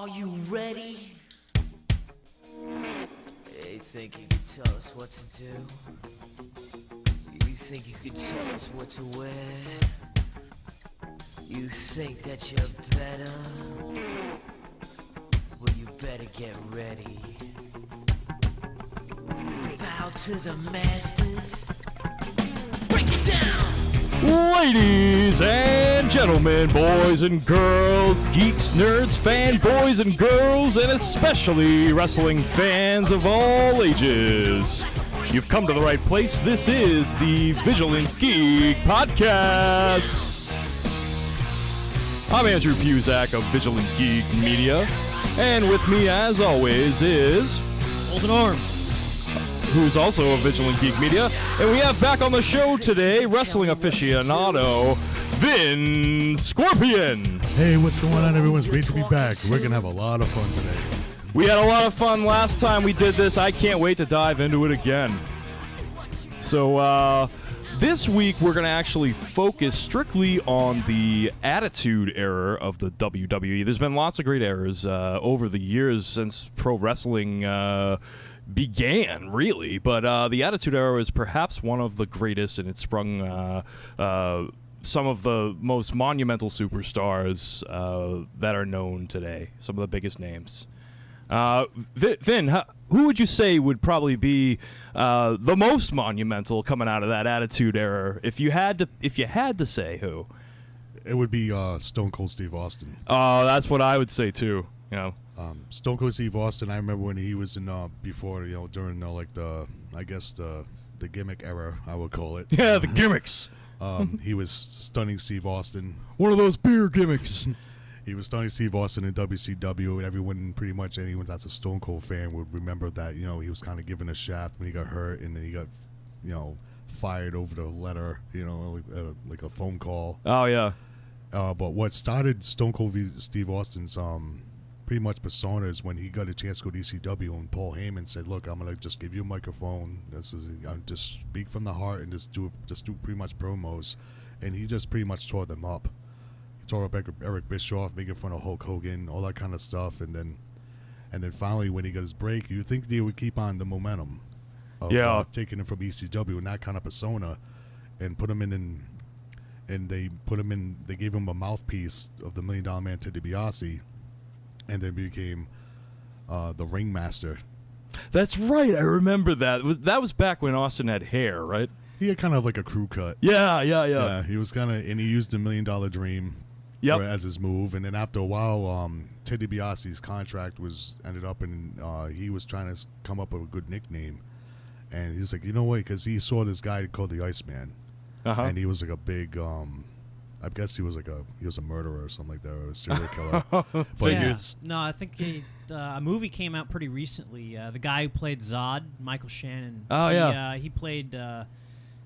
Are you ready? You think you could tell us what to do? You think you could tell us what to wear? You think that you're better? Well, you better get ready. Bow to the masters. Break it down! Ladies and gentlemen, boys and girls, geeks, nerds, fanboys and girls, and especially wrestling fans of all ages, you've come to the right place. This is the Vigilant Geek Podcast. I'm Andrew PUZAK of Vigilant Geek Media, and with me, as always, is HOLDEN ORME, who's also of Vigilant Geek Media. And we have back on the show today, wrestling aficionado, VIN SCORPION. Hey, what's going on, everyone? It's great to be back. We're going to have a lot of fun today. We had a lot of fun last time we did this. I can't wait to dive into it again. So, this week we're going to actually focus strictly on the Attitude Era of the WWE. There's been lots of great eras over the years since pro wrestling began, really, but the Attitude Era is perhaps one of the greatest, and it sprung some of the most monumental superstars that are known today, some of the biggest names. Vin, who would you say would probably be the most monumental coming out of that Attitude Era? If you had to say who, it would be Stone Cold Steve Austin. Oh, that's what I would say too. You know. Stone Cold Steve Austin, I remember when he was in before, during like the gimmick era, I would call it. Yeah, the gimmicks. He was stunning Steve Austin. One of those beer gimmicks. He was stunning Steve Austin in WCW, and anyone that's a Stone Cold fan would remember that, he was kind of given a shaft when he got hurt, and then he got, fired over the letter, like a phone call. Oh, yeah. But what started Stone Cold Steve Austin's pretty much persona is when he got a chance to go to ECW, and Paul Heyman said, "Look, I'm gonna just give you a microphone. Just speak from the heart and just do pretty much promos," and he just pretty much tore them up. He tore up Eric Bischoff, making fun of Hulk Hogan, all that kind of stuff, and then finally when he got his break, you think they would keep on the momentum of taking him from ECW and that kind of persona, and put him in. And they gave him a mouthpiece of the $1 Million Man Ted DiBiase, and then became the Ringmaster. That's right. I remember that. That was back when Austin had hair, right? He had kind of like a crew cut. Yeah. He was and he used the $1 Million Dream as his move. And then after a while, Ted DiBiase's contract ended up, and he was trying to come up with a good nickname. And he's like, you know what? Because he saw this guy called the Iceman, and he was like a big. I guess he was a murderer or something like that, or a serial killer. But no, I think a movie came out pretty recently. The guy who played Zod, Michael Shannon. He played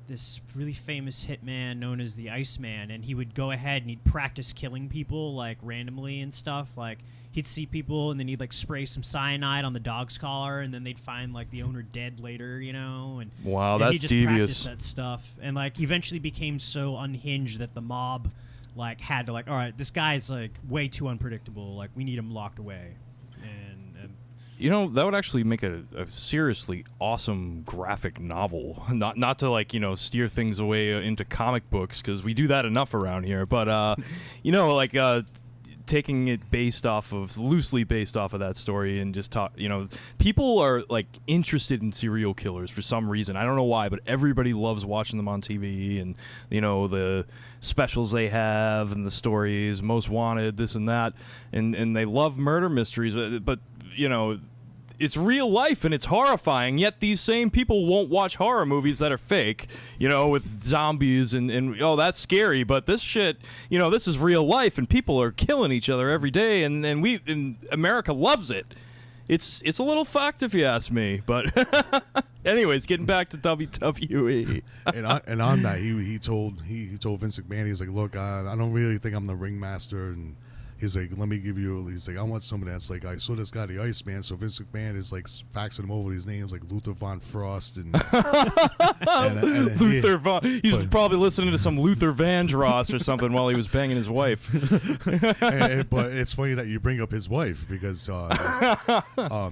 this really famous hitman known as the Iceman, and he would go ahead and he'd practice killing people like randomly and stuff. Like he'd see people and then he'd like spray some cyanide on the dog's collar, and then they'd find like the owner dead later, and wow, and that's he just devious. practiced that stuff, and like eventually became so unhinged that the mob like had to all right, this guy's like way too unpredictable. Like we need him locked away, and that would actually make a seriously awesome graphic novel. Not to steer things away into comic books, because we do that enough around here. But taking it loosely based off of that story, and just talk. People are like interested in serial killers for some reason. I don't know why, but everybody loves watching them on TV, and the specials they have and the stories, Most Wanted, this and that, and they love murder mysteries. But it's real life and it's horrifying, yet these same people won't watch horror movies that are fake, with zombies and that's scary, but this shit, this is real life, and people are killing each other every day, and America loves it. It's a little fucked if you ask me, but anyways, getting back to WWE. and on that, he told Vince McMahon, he's like, look, I don't really think I'm the Ringmaster, and He's like, let me give you. He's like, I want somebody that's like, I saw this guy, the Iceman. So Vince McMahon is like faxing him over these names like Luther Von Frost and, Luther Von. He was probably listening to some Luther Vandross or something while he was banging his wife. But it's funny that you bring up his wife because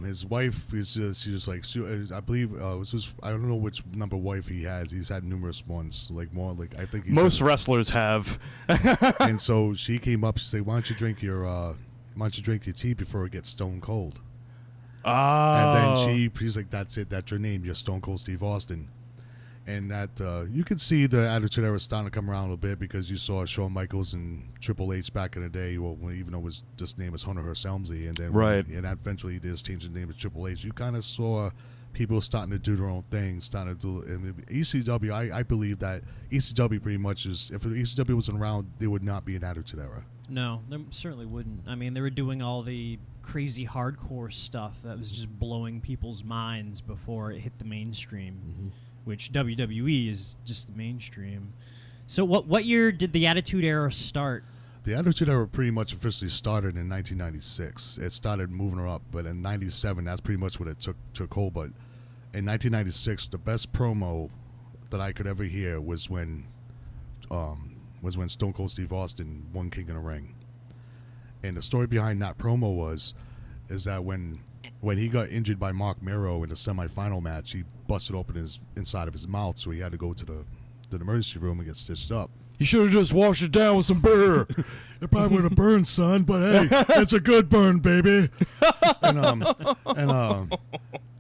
his wife is just like I believe I don't know which number wife he has. He's had numerous ones, like more like I think most wrestlers have. And so she came up. She said, "Why don't you drink your tea before it gets stone cold?" And then he's like, "That's it. That's your name. You're Stone Cold Steve Austin." And that you could see the Attitude Era starting to come around a little bit because you saw Shawn Michaels and Triple H back in the day. Well, even though it was just name was Hunter Hearst Helmsley, and then and eventually they just changed the name to Triple H. You kind of saw people starting to do their own thing, starting to do. And ECW, I believe that ECW pretty much is. If ECW wasn't around, there would not be an Attitude Era. No, there certainly wouldn't. I mean, they were doing all the crazy hardcore stuff that was just blowing people's minds before it hit the mainstream. Mm-hmm. Which WWE is just the mainstream. So what year did the Attitude Era start? The Attitude Era pretty much officially started in 1996. It started moving her up, but in 97, that's pretty much what it took hold. But in 1996, the best promo that I could ever hear was when Stone Cold Steve Austin won King of the Ring. And the story behind that promo is that when he got injured by Mark Mero in the semifinal match, he busted open his inside of his mouth, so he had to go to the emergency room and get stitched up. You should have just washed it down with some beer. It probably would have burned, son, but hey, it's a good burn, baby. And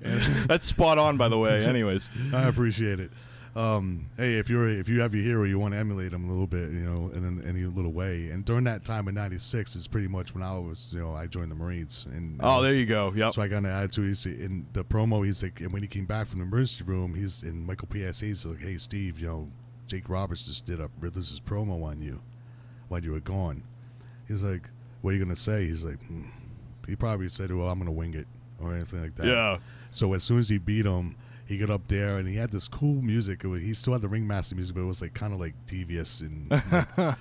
that's spot on, by the way. Anyways, I appreciate it. Hey, if you have your hero, you want to emulate him a little bit, in any little way. And during that time in '96 is pretty much when I joined the Marines. And there you go. Yep. So I got an attitude. In the promo, he's like, and when he came back from the emergency room, he's in Michael P.S.A.'s like, hey Steve, Jake Roberts just did a Riddler's promo on you while you were gone. He's like, what are you gonna say? He's like, he probably said, well, I'm gonna wing it or anything like that. Yeah. So as soon as he beat him, he got up there and he had this cool music. He still had the Ringmaster music, but it was like kind of like devious and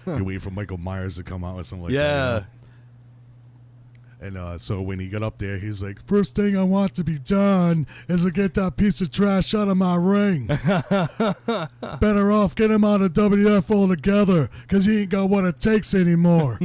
you wait for Michael Myers to come out or something like that. And so when he got up there, he's like, first thing I want to be done is to get that piece of trash out of my ring. Better off get him out of WF altogether because he ain't got what it takes anymore.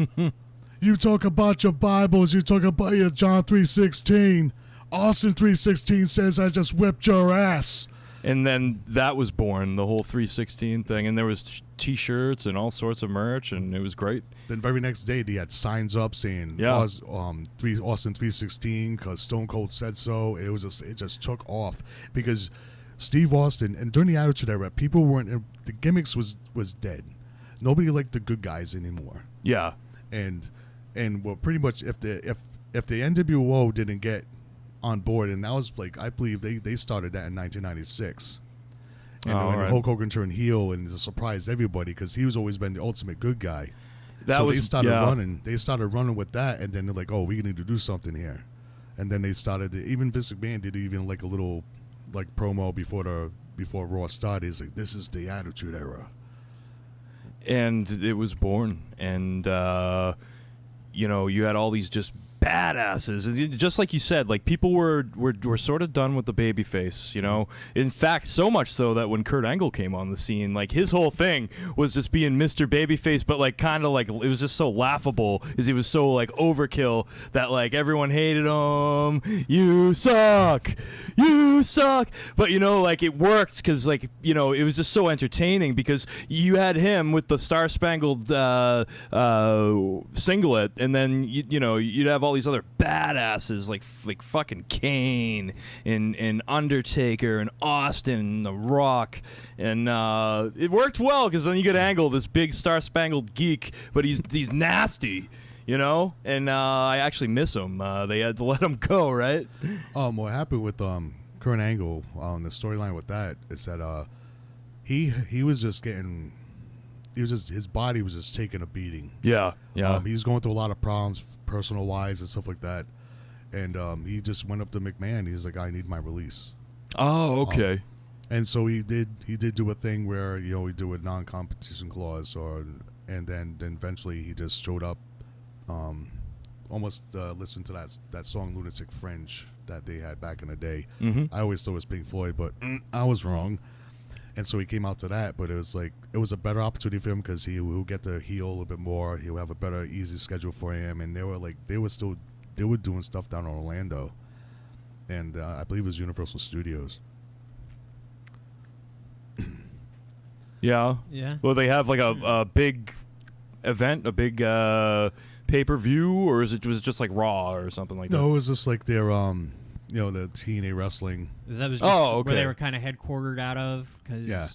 You talk about your Bibles, you talk about your John 3:16. Austin 3:16 says I just whipped your ass. And then that was born, the whole 316 thing, and there was T-shirts and all sorts of merch, and it was great. Then very next day, they had signs up saying Austin 316 because Stone Cold said so. It just took off because Steve Austin, and during the Attitude Era, people weren't. The gimmicks was dead. Nobody liked the good guys anymore. Yeah, and well, pretty much if the NWO didn't get on board, and that was like I believe they started that in 1996. And when Hulk Hogan turned heel and surprised everybody because he was always been the ultimate good guy. They started running. They started running with that, and then they're like, "Oh, we need to do something here." And then they started. Even Vince McMahon did even like a little like promo before Raw started. He's like, "This is the Attitude Era," and it was born. And you had all these just badasses, just like you said, like people were sort of done with the baby face, in fact, so much so that when Kurt Angle came on the scene, like his whole thing was just being Mr. Babyface, but like kind of like it was just so laughable because he was so like overkill that like everyone hated him. You suck, but like it worked because like it was just so entertaining because you had him with the Star Spangled singlet, and then you'd have all these other badasses like fucking Kane and Undertaker and Austin and The Rock, and it worked well because then you get Angle, this big Star Spangled geek, but he's nasty, and I actually miss him. They had to let him go, right? What happened with Kurt Angle on the storyline with that is that he was just getting. His body was just taking a beating. Yeah. He was going through a lot of problems, personal wise and stuff like that. And he just went up to McMahon. He was like, "I need my release." Oh, okay. And so he did do a thing where he do a non-competition clause, and then eventually he just showed up almost listened to that song "Lunatic Fringe" that they had back in the day. Mm-hmm. I always thought it was Pink Floyd, but I was wrong. And so he came out to that, but it was a better opportunity for him because he will get to heal a little bit more. He'll have a better, easy schedule for him. And they were doing stuff down in Orlando, and I believe it was Universal Studios. Yeah. Yeah. Well, they have like a big event, a big pay-per-view, or was it just like Raw or something like that? No, it was just like their the TNA wrestling. That was just okay. where they were kind of headquartered out of, because Yeah.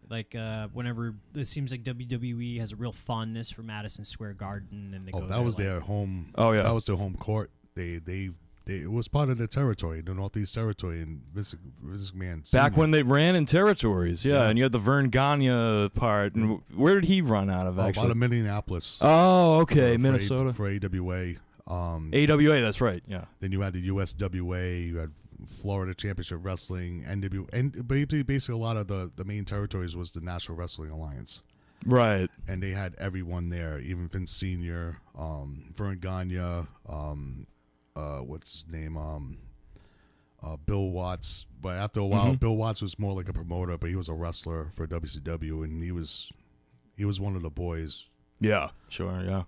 like whenever it seems like WWE has a real fondness for Madison Square Garden, and they go That there, was like, their home. Oh, yeah. That was their home court. It was part of their territory, the Northeast territory, and Vince McMahon. Back Senior. when they ran in territories, yeah, Yeah. and you had the Vern Gagne part. And where did he run out of, actually? Out of Minneapolis. Oh, okay, for Minnesota. for AWA. AWA, that's right, yeah. Then you had the USWA, you had Florida Championship Wrestling, NW, and basically a lot of the main territories was the National Wrestling Alliance. Right. And they had everyone there, even Vince Senior, Vern Gagne, what's his name, Bill Watts. But after a while, Bill Watts was more like a promoter, but he was a wrestler for WCW, and he was one of the boys. Yeah, sure, yeah.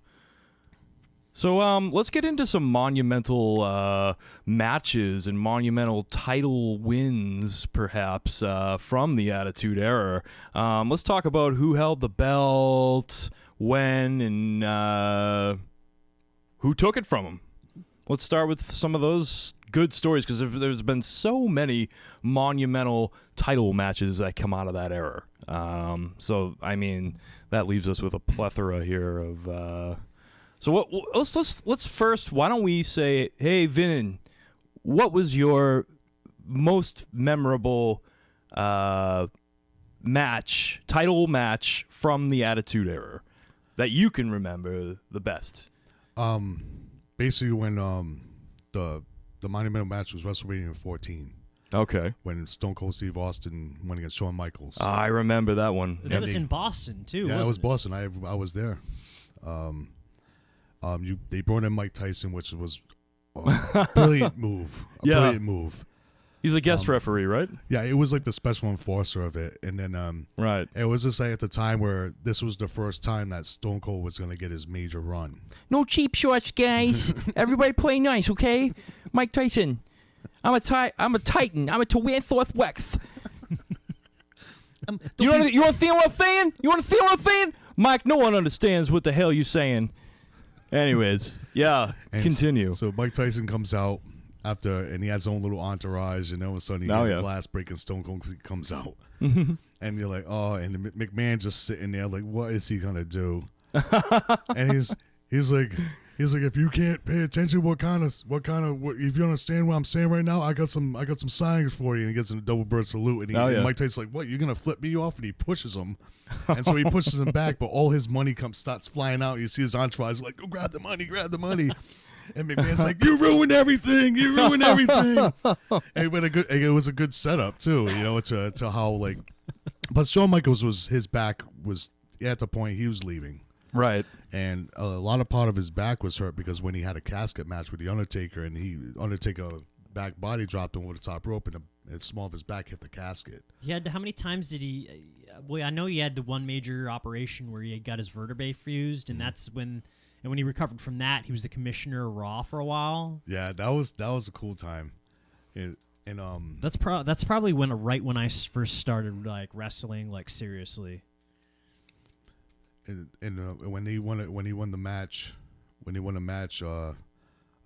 So let's get into some monumental matches and monumental title wins, perhaps, from the Attitude Era. Let's talk about who held the belt, when, and who took it from him. Let's start with some of those good stories, because there's been so many monumental title matches that come out of that era. So, I mean, that leaves us with a plethora here of... So let's first, why don't we say, hey, Vin, what was your most memorable title match from the Attitude Era that you can remember the best? Basically when the monumental match was WrestleMania 14. Okay. When Stone Cold Steve Austin went against Shawn Michaels. I remember that one. That was in Boston too. Yeah, wasn't it was Boston. I was there. They brought in Mike Tyson, which was a brilliant move. Brilliant move. He's a guest referee, right? Yeah, it was like the special enforcer of it. And then right. It was just like at the time where this was the first time that Stone Cold was going to get his major run. No cheap shots, guys. Everybody play nice, okay? Mike Tyson. I'm a Titan. I'm a Tyrannosaurus Rex. You want to feel what I'm saying? You want to feel what I'm saying? Mike, no one understands what the hell you're saying. Anyways, yeah, And continue. So Mike Tyson comes out after, and he has his own little entourage, and all of a sudden he has a glass break, and Stone Cold comes out. And you're like, oh, and McMahon just sitting there like, what is he going to do? And he's like, if you can't pay attention, what if you understand what I'm saying right now, I got some signs for you. And he gets in a double bird salute, and, and Mike Tyson's like, what, you're gonna flip me off? And he pushes him, and so he pushes him back, but all his money starts flying out. You see his entourage like, go grab the money. And McMahon's like, you ruined everything. And it was a good setup too, to how like, but Shawn Michaels his back was at the point he was leaving. Right. And a lot of part of his back was hurt because when he had a casket match with the Undertaker, and Undertaker back body dropped him over the top rope, and the small of his back hit the casket. How many times did he? Well, I know he had the one major operation where he got his vertebrae fused, and that's when. And when he recovered from that, he was the commissioner of Raw for a while. Yeah, that was a cool time. And that's probably when I first started like wrestling like seriously. And when he won the match,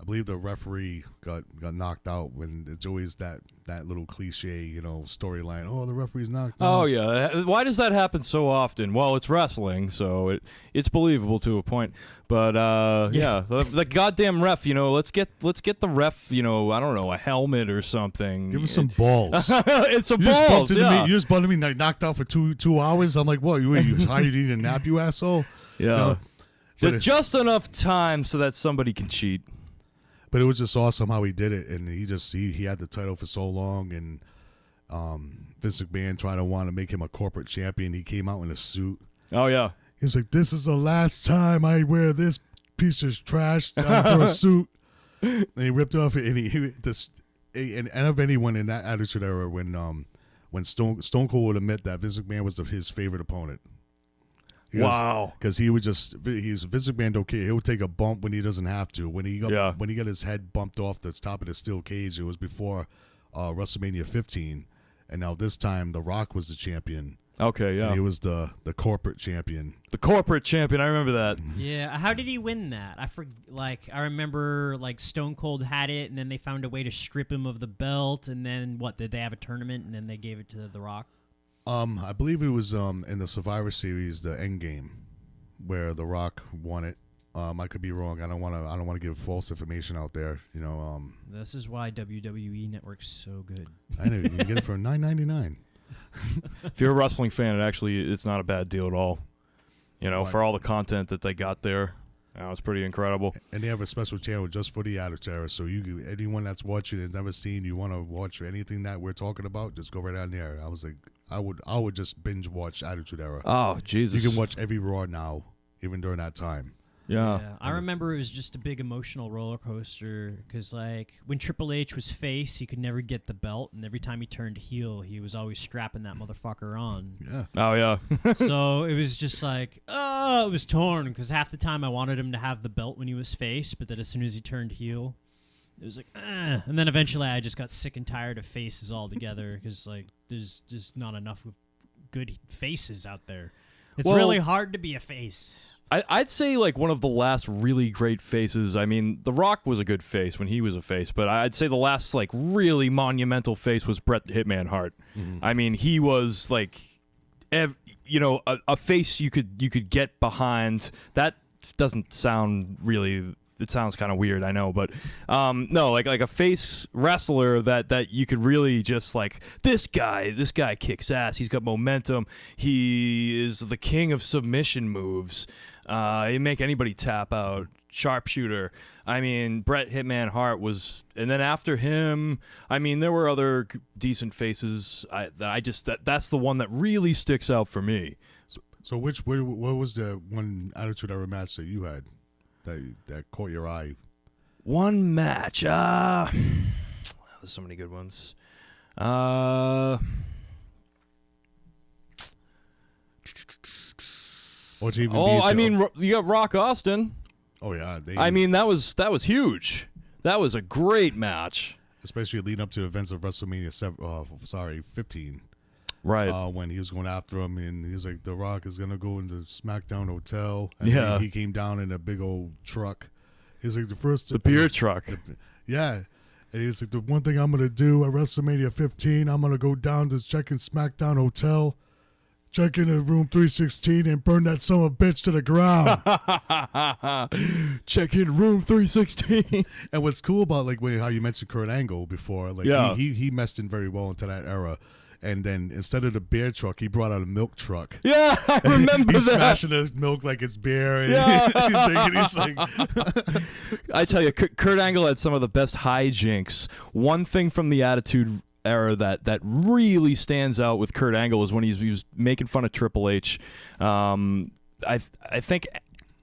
I believe the referee got knocked out. When it's always that little cliche, storyline. Oh, the referee's knocked out. Oh yeah, why does that happen so often? Well, it's wrestling, so it's believable to a point. But the goddamn ref. Let's get the ref. I don't know, a helmet or something. Give him some balls. It's some balls. You just bumped me, knocked out for 2 hours. I'm like, what? You tired? You need a nap, you asshole? Yeah. Just enough time so that somebody can cheat. But it was just awesome how he did it, and he had the title for so long, and Vince McMahon tried to want to make him a corporate champion. He came out in a suit. Oh yeah, he's like, "This is the last time I wear this piece of trash for a suit. And he ripped off it, and of anyone in that Attitude Era, when Stone Cold would admit that Vince McMahon was his favorite opponent. Because he would Vince McMahon don't care. He'll take a bump when he doesn't have to. When he got his head bumped off the top of the steel cage, it was before WrestleMania 15, and now this time The Rock was the champion. Okay, yeah. And he was the corporate champion. The corporate champion, I remember that. Yeah, how did he win that? I remember Stone Cold had it, and then they found a way to strip him of the belt, and then did they have a tournament, and then they gave it to The Rock? I believe it was in the Survivor Series, the End Game, where The Rock won it. I could be wrong. I don't want to give false information out there. This is why WWE Network's so good. I know you can get it for $9.99. If you're a wrestling fan, it's not a bad deal at all. For all the content that they got there, it's pretty incredible. And they have a special channel just for the Attitude Era. So anyone that's watching has never seen, you want to watch anything that we're talking about, just go right down there. I was like, I would just binge watch Attitude Era. Oh, Jesus! You can watch every Raw now, even during that time. Yeah. I remember it was just a big emotional roller coaster because, when Triple H was face, he could never get the belt, and every time he turned heel, he was always strapping that motherfucker on. Yeah. Oh, yeah. So it was just it was torn because half the time I wanted him to have the belt when he was face, but then as soon as he turned heel, it was and then eventually I just got sick and tired of faces altogether because, there's just not enough of good faces out there. It's really hard to be a face. I'd say one of the last really great faces. I mean, The Rock was a good face when he was a face, but I'd say the last really monumental face was Bret Hitman Hart. Mm-hmm. I mean, he was a face you could get behind. That doesn't sound really. It sounds kind of weird, I know, but no, like a face wrestler that you could really just this guy kicks ass. He's got momentum. He is the king of submission moves. He make anybody tap out. Sharpshooter. I mean, Bret Hitman Hart was, and then after him, I mean, there were other decent faces. That's the one that really sticks out for me. So what was the one Attitude Era match that you had that caught your eye? One match. There's so many good ones. You got Rock Austin. Oh yeah. That was huge. That was a great match. Especially leading up to the events of WrestleMania 15. Right. When he was going after him, and he was like, The Rock is going to go into SmackDown Hotel. And he came down in a big old truck. He was like, the beer truck. Yeah. And he was like, the one thing I'm going to do at WrestleMania 15, I'm going to go down to check in SmackDown Hotel, check in room 316, and burn that son of a bitch to the ground. Check in room 316. And what's cool about how you mentioned Kurt Angle before, he meshed in very well into that era. And then instead of the beer truck, he brought out a milk truck. Yeah, I remember he's that. Smashing his milk like it's beer. And he's drinking. He's like, I tell you, Kurt Angle had some of the best hijinks. One thing from the Attitude Era that really stands out with Kurt Angle is when he was making fun of Triple H. I think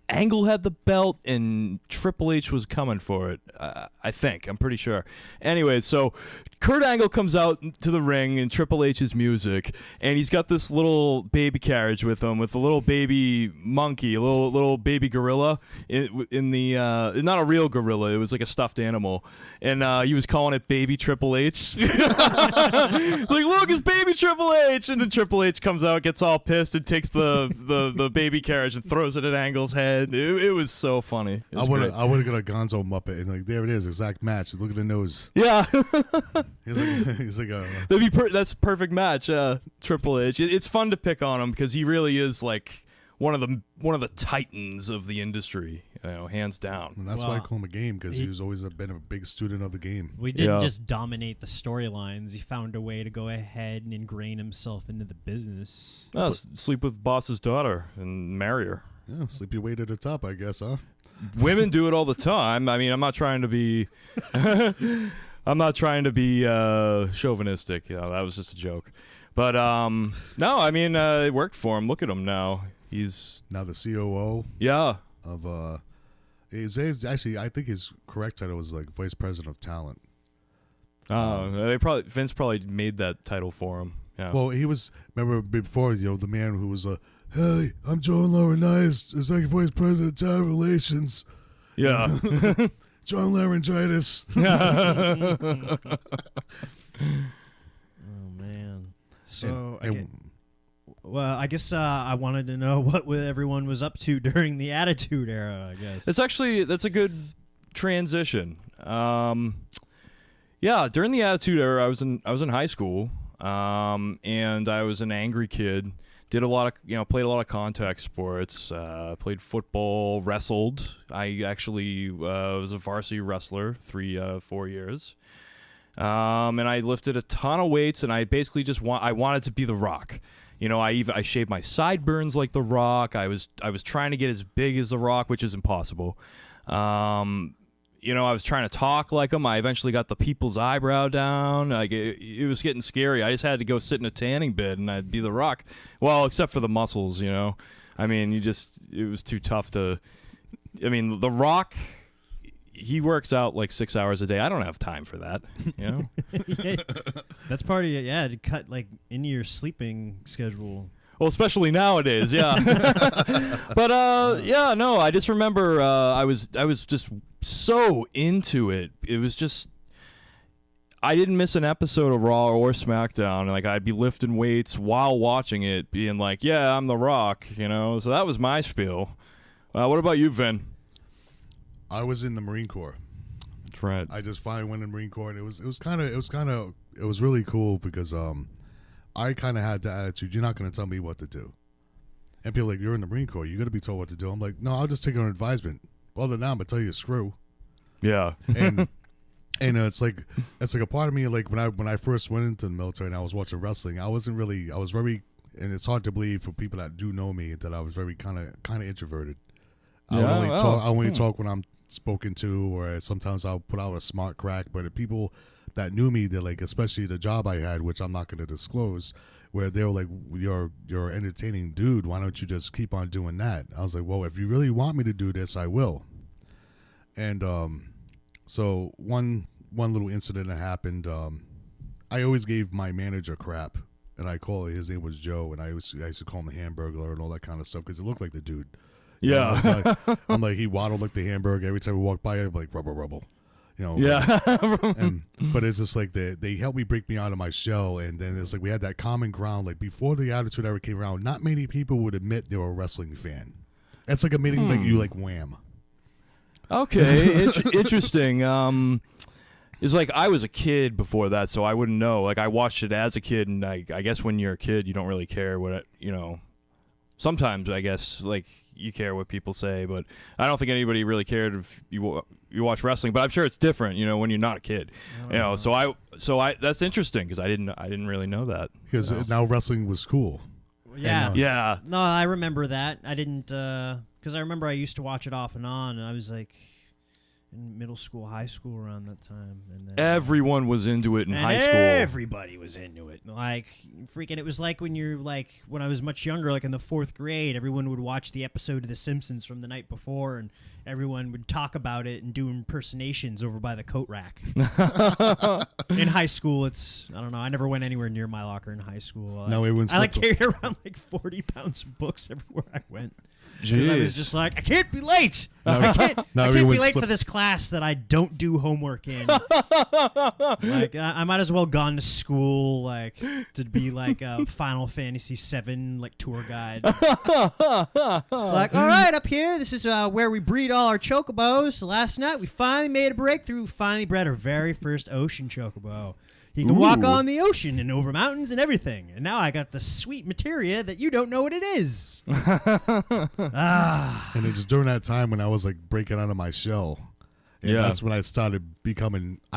Angle had the belt and Triple H was coming for it. I'm pretty sure. Anyway, so Kurt Angle comes out to the ring in Triple H's music, and he's got this little baby carriage with him, with a little baby monkey, a little baby gorilla in the not a real gorilla, it was like a stuffed animal, and he was calling it Baby Triple H. Look, it's Baby Triple H, and then Triple H comes out, gets all pissed, and takes the baby carriage and throws it at Angle's head. It was so funny. I would have got a Gonzo Muppet, and there it is, exact match. Look at the nose. Yeah. He's like that's a perfect match, Triple H. It's fun to pick on him because he really is one of the titans of the industry, hands down. And that's why I call him a game, because he's always been a big student of the game. We didn't just dominate the storylines. He found a way to go ahead and ingrain himself into the business. Sleep with boss's daughter and marry her. Yeah, sleep your way to the top, I guess, huh? Women do it all the time. I mean, I'm not trying to be chauvinistic. That was just a joke. But no, I mean, it worked for him. Look at him now. He's now the COO. Yeah. Of Actually, I think his correct title was like Vice President of Talent. Vince probably made that title for him. Yeah. Well, he was, remember before, the man who was hey, I'm John Laurinaitis, Executive Vice President of Talent Relations. Yeah. John Laryngitis. Oh man. So I guess I wanted to know what everyone was up to during the Attitude Era. I guess that's a good transition. Yeah, during the Attitude Era, I was in high school, and I was an angry kid. Did a lot of played a lot of contact sports. Played football, wrestled. I actually was a varsity wrestler 4 years. And I lifted a ton of weights, and I basically I wanted to be The Rock. I shaved my sideburns like The Rock. I was trying to get as big as The Rock, which is impossible. I was trying to talk like him. I eventually got the people's eyebrow down. Like it was getting scary. I just had to go sit in a tanning bed, and I'd be The Rock. Well, except for the muscles, I mean, it was too tough to. I mean, The Rock. He works out like 6 hours a day. I don't have time for that. Yeah, that's part of it. Yeah, to cut like into your sleeping schedule. Well, especially nowadays, yeah. But I just remember I was just so into it. It was just I didn't miss an episode of Raw or SmackDown. Like I'd be lifting weights while watching it, being like, "Yeah, I'm The Rock," So that was my spiel. What about you, Vin? I was in the Marine Corps. That's right. I just finally went in the Marine Corps, and it was really cool because I kind of had the attitude, you're not going to tell me what to do. And people are like, you're in the Marine Corps, you're going to be told what to do. I'm like, no, I'll just take an advisement. Other than that, I'm going to tell you to screw. Yeah. And it's like a part of me, like when I first went into the military and I was watching wrestling, I was very, and it's hard to believe for people that do know me that I was very kind of introverted. I only talk when I'm spoken to, or sometimes I'll put out a smart crack. But the people that knew me, they're like, especially the job I had, which I'm not going to disclose, where they were like, you're an entertaining dude, why don't you just keep on doing that? I was like, well, if you really want me to do this, I will. And so one little incident that happened, I always gave my manager crap, and his name was Joe, and I used to call him the Hamburglar and all that kind of stuff because it looked like the dude. Yeah. I'm like, he waddled like the hamburger. Every time we walked by, I'm like, rubble. Yeah. But it's just like they helped me break me out of my shell, and then it's like we had that common ground. Like before the Attitude Era came around, not many people would admit they were a wrestling fan. It's like admitting like you like Wham. Okay, interesting. It's like I was a kid before that, so I wouldn't know. Like I watched it as a kid, and I guess when you're a kid, you don't really care what Sometimes I guess like you care what people say, but I don't think anybody really cared if you watch wrestling. But I'm sure it's different, when you're not a kid. So I that's interesting because I didn't really know that. Because now wrestling was cool. Yeah. And, yeah. No, I remember that. I didn't because I remember I used to watch it off and on, and I was like in middle school, high school around that time, and then everyone was into it in high school. Everybody was into it. Like freaking, it was like when I was much younger, like in the 4th grade, everyone would watch the episode of The Simpsons from the night before, and everyone would talk about it and do impersonations over by the coat rack. In high school, I don't know. I never went anywhere near my locker in high school. I carried around like 40 pounds of books everywhere I went. Because I was just like, I can't be late. I can't be late for this class that I don't do homework in. Like I might as well gone to school like to be like a Final Fantasy VII like tour guide. Like, all right, up here, this is where we breed all our chocobos. So last night we finally made a breakthrough. Finally bred our very first ocean chocobo. He can walk on the ocean and over mountains and everything. And now I got the sweet materia that you don't know what it is. And it was during that time when I was like breaking out of my shell. And that's when I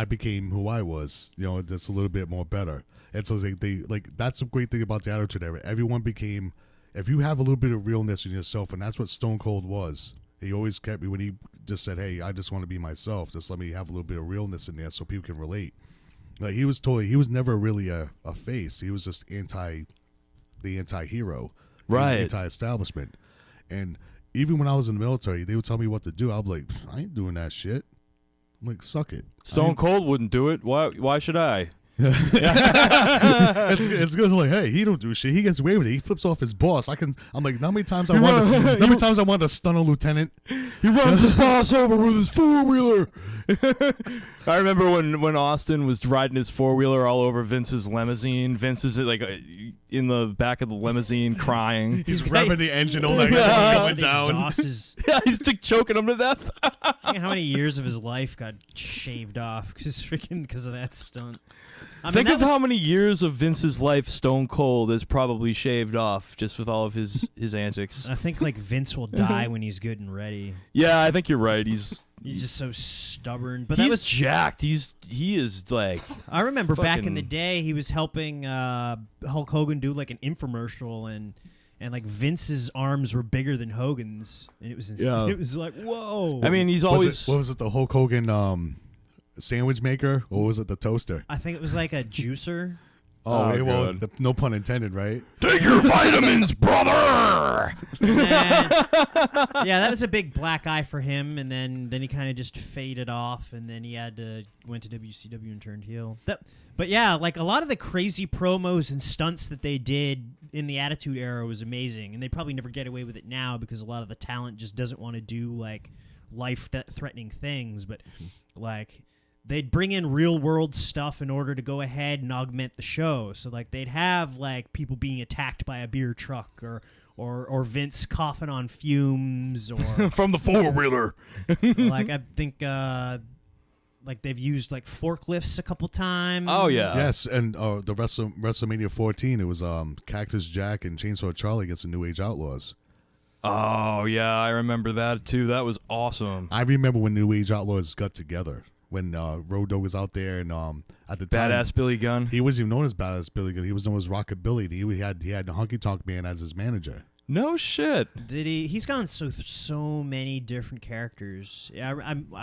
became who I was. That's a little bit more better. And so that's the great thing about the Attitude Era. Everyone became, if you have a little bit of realness in yourself, and that's what Stone Cold was. He always kept me when he just said, hey, I just want to be myself. Just let me have a little bit of realness in there so people can relate. Like he was never really a face. He was just the anti-hero, right? Anti-establishment, and even when I was in the military, they would tell me what to do. I'd be like, I ain't doing that shit. I'm like, suck it. Stone Cold wouldn't do it. Why should I? It's good. Like, hey, he don't do shit. He gets away with it. He flips off his boss. I'm like, how many times I wanted to stun a lieutenant? He runs his boss over with his 4-wheeler. I remember when Austin was riding his 4-wheeler all over Vince's limousine. Vince is like in the back of the limousine crying. He's revving the engine, all that exhaust coming down. Yeah, he's choking him to death. How many years of his life got shaved off because of that stunt? Think of how many years of Vince's life Stone Cold has probably shaved off just with all of his antics. I think like Vince will die when he's good and ready. Yeah, I think you're right. He's just so stubborn. But he's that was jacked. He is like. I remember back in the day, he was helping Hulk Hogan do like an infomercial, and like Vince's arms were bigger than Hogan's, and it was it was like, whoa. I mean, he's always what was it? The Hulk Hogan sandwich maker, or was it the toaster? I think it was like a juicer. Well, no pun intended, right? Take your vitamins, brother. Yeah, that was a big black eye for him, and then he kind of just faded off, and then he went to WCW and turned heel. But yeah, like a lot of the crazy promos and stunts that they did in the Attitude Era was amazing, and they probably never get away with it now because a lot of the talent just doesn't want to do like life-threatening things, but like. They'd bring in real-world stuff in order to go ahead and augment the show. So, like, they'd have, like, people being attacked by a beer truck or Vince coughing on fumes or... From the 4-wheeler. Like, I think, like, they've used, like, forklifts a couple times. Oh, yeah. Yes, and the WrestleMania 14, it was Cactus Jack and Chainsaw Charlie against the New Age Outlaws. Oh, yeah, I remember that, too. That was awesome. I remember when New Age Outlaws got together. When Road Dogg was out there, and at the time, Badass Billy Gunn. He wasn't even known as Badass Billy Gunn. He was known as Rockabilly. He had the Honky Tonk Man as his manager. No shit. Did he? He's gone so many different characters. I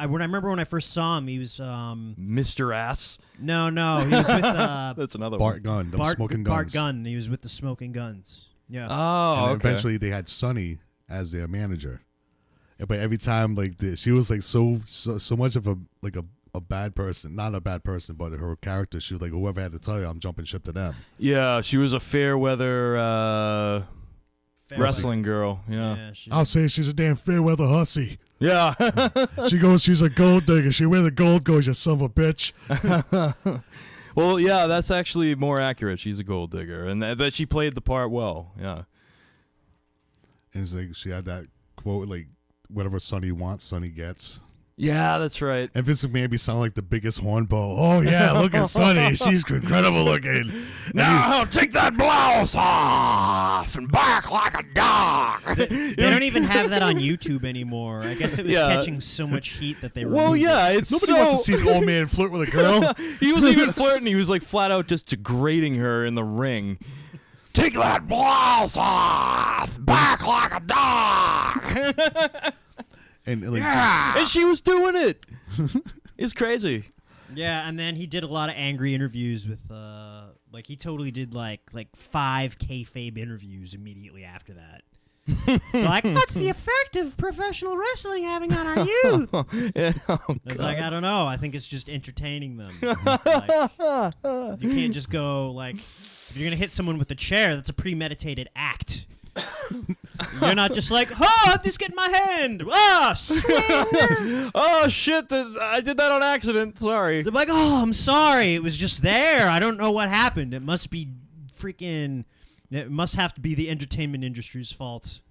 remember when I first saw him, he was Mr. Ass. No, he was with That's another Bart Gunn, the Smoking Guns. Bart Gunn. He was with the Smoking Guns. Yeah. Oh, and eventually they had Sonny as their manager. But every time, like she was like so much of a bad person, not a bad person, but her character, she was like, whoever had to tell you, I'm jumping ship to them. Yeah, she was a fair weather wrestling girl. Yeah, I'll say she's a damn fair weather hussy. Yeah. She's a gold digger. She where the gold goes, you son of a bitch. Well, yeah, that's actually more accurate. She's a gold digger, and but she played the part well. Yeah. And it's like she had that quote, like, whatever Sonny wants, Sonny gets. Yeah, that's right. And Vince McMahon be sound like the biggest hornbow. Oh yeah, look at Sonny, she's incredible looking. Now take that blouse off and bark like a dog. They don't even have that on YouTube anymore. I guess it was catching so much heat that they removed it. Nobody wants to see an old man flirt with a girl. He was even flirting. He was like flat out just degrading her in the ring. Take that blouse off, bark like a dog. And like, and she was doing it. It's crazy. Yeah, and then he did a lot of angry interviews with, like he totally did like 5 kayfabe interviews immediately after that. Like, what's the effect of professional wrestling having on our youth? It's like, I don't know. I think it's just entertaining them. Like, you can't just go like, if you're gonna hit someone with a chair, that's a premeditated act. You're not just like, this get in my hand. Swing. Oh shit! I did that on accident. Sorry. They're like, I'm sorry. It was just there. I don't know what happened. It must be freaking. It must have to be the entertainment industry's fault.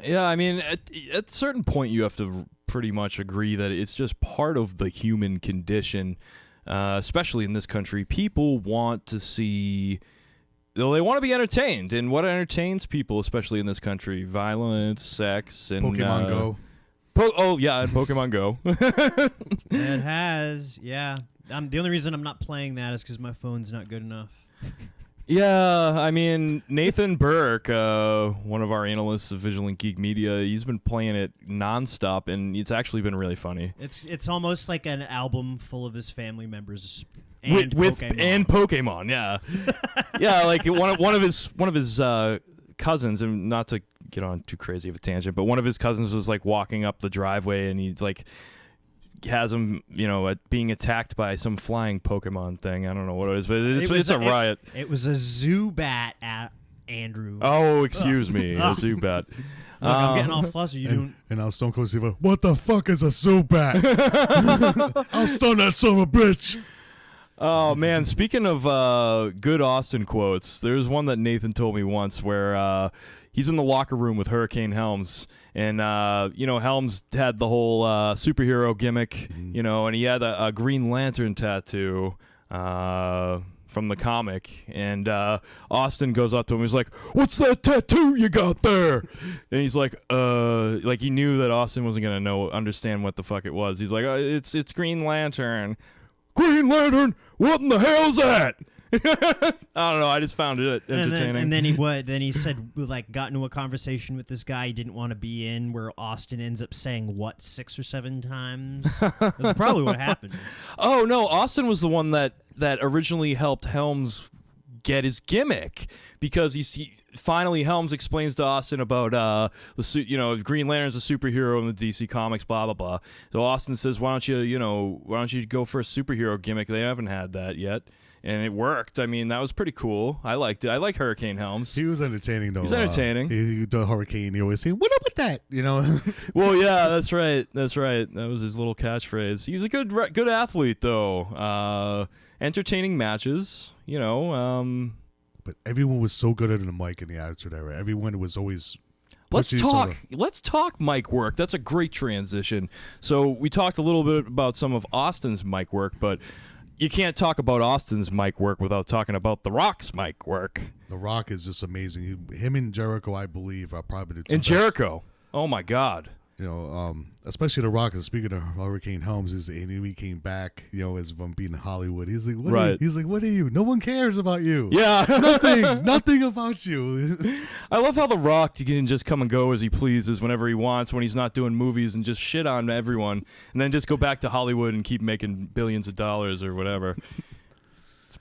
Yeah, I mean, at a certain point, you have to pretty much agree that it's just part of the human condition, especially in this country. People want to see. They want to be entertained, and what entertains people, especially in this country? Violence, sex, and Pokemon Go. And Pokemon Go. It has, yeah. The only reason I'm not playing that is because my phone's not good enough. Yeah, I mean, Nathan Burke, one of our analysts of Vigilant Geek Media, he's been playing it nonstop, and it's actually been really funny. It's almost like an album full of his family members. And Pokemon, yeah. Yeah, like one of his cousins, and not to get on too crazy of a tangent, but one of his cousins was like walking up the driveway, and he's like has him, being attacked by some flying Pokemon thing. I don't know what it is, but it's a riot. It was a Zubat at Andrew. Oh, excuse me, a Zubat. Look, I'm getting all flustered. And now Stone Cold Steve, what the fuck is a Zubat? I'll stun that son of a bitch. Oh man, speaking of good Austin quotes, there's one that Nathan told me once where he's in the locker room with Hurricane Helms, and Helms had the whole superhero gimmick, and he had a Green Lantern tattoo from the comic, and Austin goes up to him. He's like, "What's that tattoo you got there?" And he's like he knew that Austin wasn't gonna understand what the fuck it was. He's like, "It's Green Lantern." Green Lantern? What in the hell's that? I don't know. I just found it entertaining. And then he said, got into a conversation with this guy he didn't want to be in, where Austin ends up saying what 6 or 7 times. That's probably what happened. Oh no, Austin was the one that originally helped Helms get his gimmick, because finally Helms explains to Austin about Green Lantern's a superhero in the DC comics, blah blah blah. So Austin says, why don't you go for a superhero gimmick? They haven't had that yet. And it worked. I mean, that was pretty cool. I liked it. I like Hurricane Helms. He was entertaining, though. He was entertaining. The Hurricane, he always saying, "What up with that?" Well, yeah, that's right. That's right. That was his little catchphrase. He was a good athlete, though. Entertaining matches, But everyone was so good at the mic in the Attitude Era. Everyone was always. Let's talk mic work. That's a great transition. So we talked a little bit about some of Austin's mic work, but you can't talk about Austin's mic work without talking about The Rock's mic work. The Rock is just amazing. Him and Jericho, I believe, are probably the two And best. Jericho. Oh, my God. Especially The Rock. Speaking of Hurricane Helms, and he came back, as from being in Hollywood. He's like, what right. Are you? He's like, what are you? No one cares about you. Yeah. Nothing about you. I love how The Rock can just come and go as he pleases whenever he wants when he's not doing movies, and just shit on everyone, and then just go back to Hollywood and keep making billions of dollars or whatever.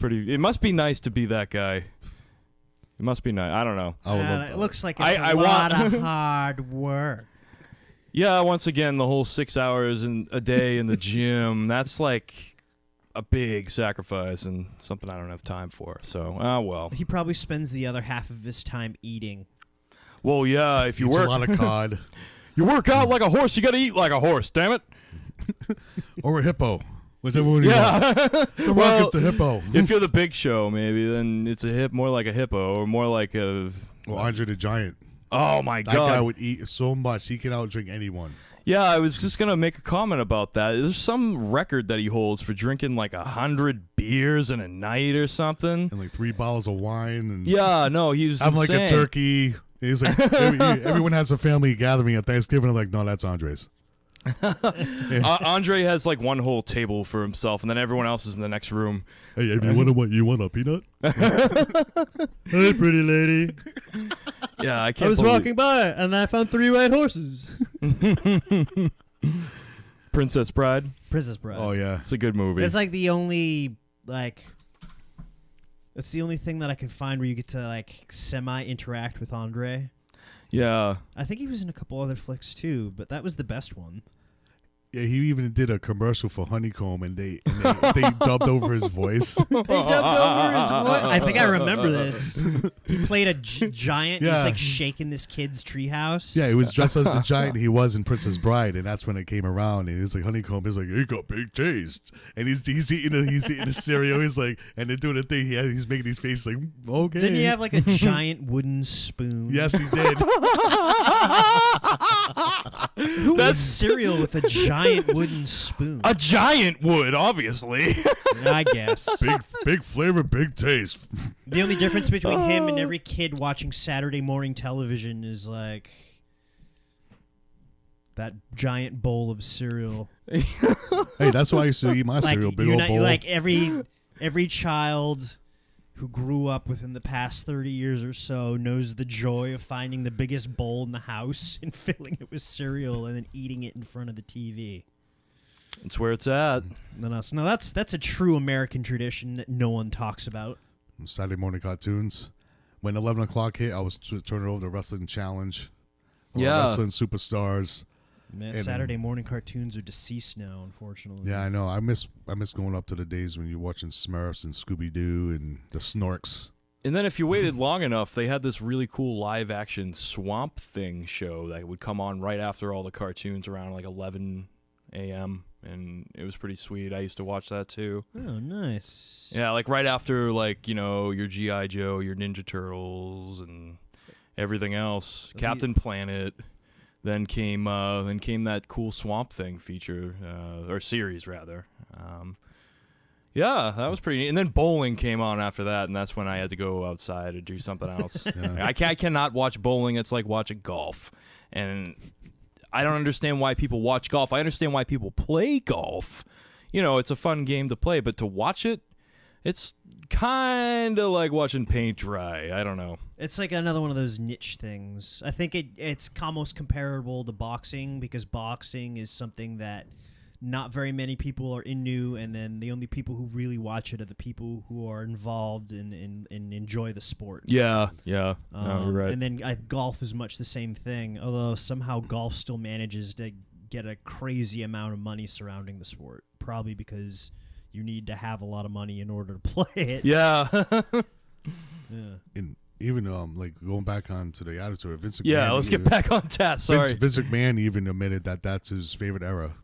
It must be nice to be that guy. It must be nice. I don't know. It looks like it's a lot of hard work. Yeah, once again, the whole 6 hours a day in the gym, that's like a big sacrifice and something I don't have time for. So, well. He probably spends the other half of his time eating. Well, yeah, if you Eats work a lot of cod. You work out like a horse, you got to eat like a horse, damn it. Or a hippo. Whichever one you want. The Rock is the hippo. If you're the Big Show, maybe, then it's more like a hippo, or more like a... Well, Andre the Giant. Oh, my God. That guy would eat so much, he can outdrink anyone. Yeah, I was just going to make a comment about that. There's some record that he holds for drinking like 100 beers in a night or something. And like 3 bottles of wine. And yeah, no, he's I'm insane. like a turkey. He's like, everyone has a family gathering at Thanksgiving. I'm like, no, that's Andre's. Andre has like one whole table for himself, and then everyone else is in the next room. Hey, you want a peanut? Hey, pretty lady. Yeah, I was walking by and I found 3 white horses. Princess Bride. Oh yeah, it's a good movie. It's like the only it's the only thing that I can find where you get to semi interact with Andre. Yeah, I think he was in a couple other flicks too, but that was the best one. Yeah, he even did a commercial for Honeycomb, and they dubbed over his voice. They dubbed over his voice. I think I remember this. He played a giant. Yeah. He's shaking this kid's treehouse. Yeah, he was dressed as the giant he was in Princess Bride, and that's when it came around. And he's like, Honeycomb. He's like, he got big taste, and he's eating a cereal. He's like, and they're doing a thing. He's making these faces like, okay. Didn't he have a giant wooden spoon? Yes, he did. Who eats cereal with a giant wooden spoon? A giant would, obviously. I guess. Big flavor, big taste. The only difference between him and every kid watching Saturday morning television is that giant bowl of cereal. Hey, that's why I used to eat my cereal, big old bowl. Every child who grew up within the past 30 years or so knows the joy of finding the biggest bowl in the house and filling it with cereal and then eating it in front of the TV. That's where it's at. No, that's a true American tradition that no one talks about. Saturday morning cartoons. When 11 o'clock hit, I was turning over the Wrestling Challenge Yeah. wrestling superstars. Man, And, Saturday morning cartoons are deceased now, unfortunately. Yeah, I know. I miss going up to the days when you're watching Smurfs and Scooby Doo and the Snorks. And then if you waited long enough, they had this really cool live-action Swamp Thing show that would come on right after all the cartoons around like 11 a.m., and it was pretty sweet. I used to watch that too. Oh, nice. Yeah, like right after like, you know, your G.I. Joe, your Ninja Turtles, and everything else. Captain Planet. Then came that cool Swamp Thing feature, or series rather. Yeah, that was pretty neat. And then bowling came on after that, and that's when I had to go outside or do something else. Yeah. I cannot watch bowling. It's like watching golf. And I don't understand why people watch golf. I understand why people play golf. You know, it's a fun game to play, but to watch it, it's kind of like watching paint dry. I don't know. It's like another one of those niche things. I think it's almost comparable to boxing, because boxing is something that not very many people are into, and then the only people who really watch it are the people who are involved and enjoy the sport. Yeah. No, you're right. And then golf is much the same thing, although somehow golf still manages to get a crazy amount of money surrounding the sport, probably because you need to have a lot of money in order to play it. Yeah. Yeah. And even like going back on to the Attitude Era, Vince McMahon. Yeah, let's get back on task. Sorry. Vince McMahon even admitted that that's his favorite era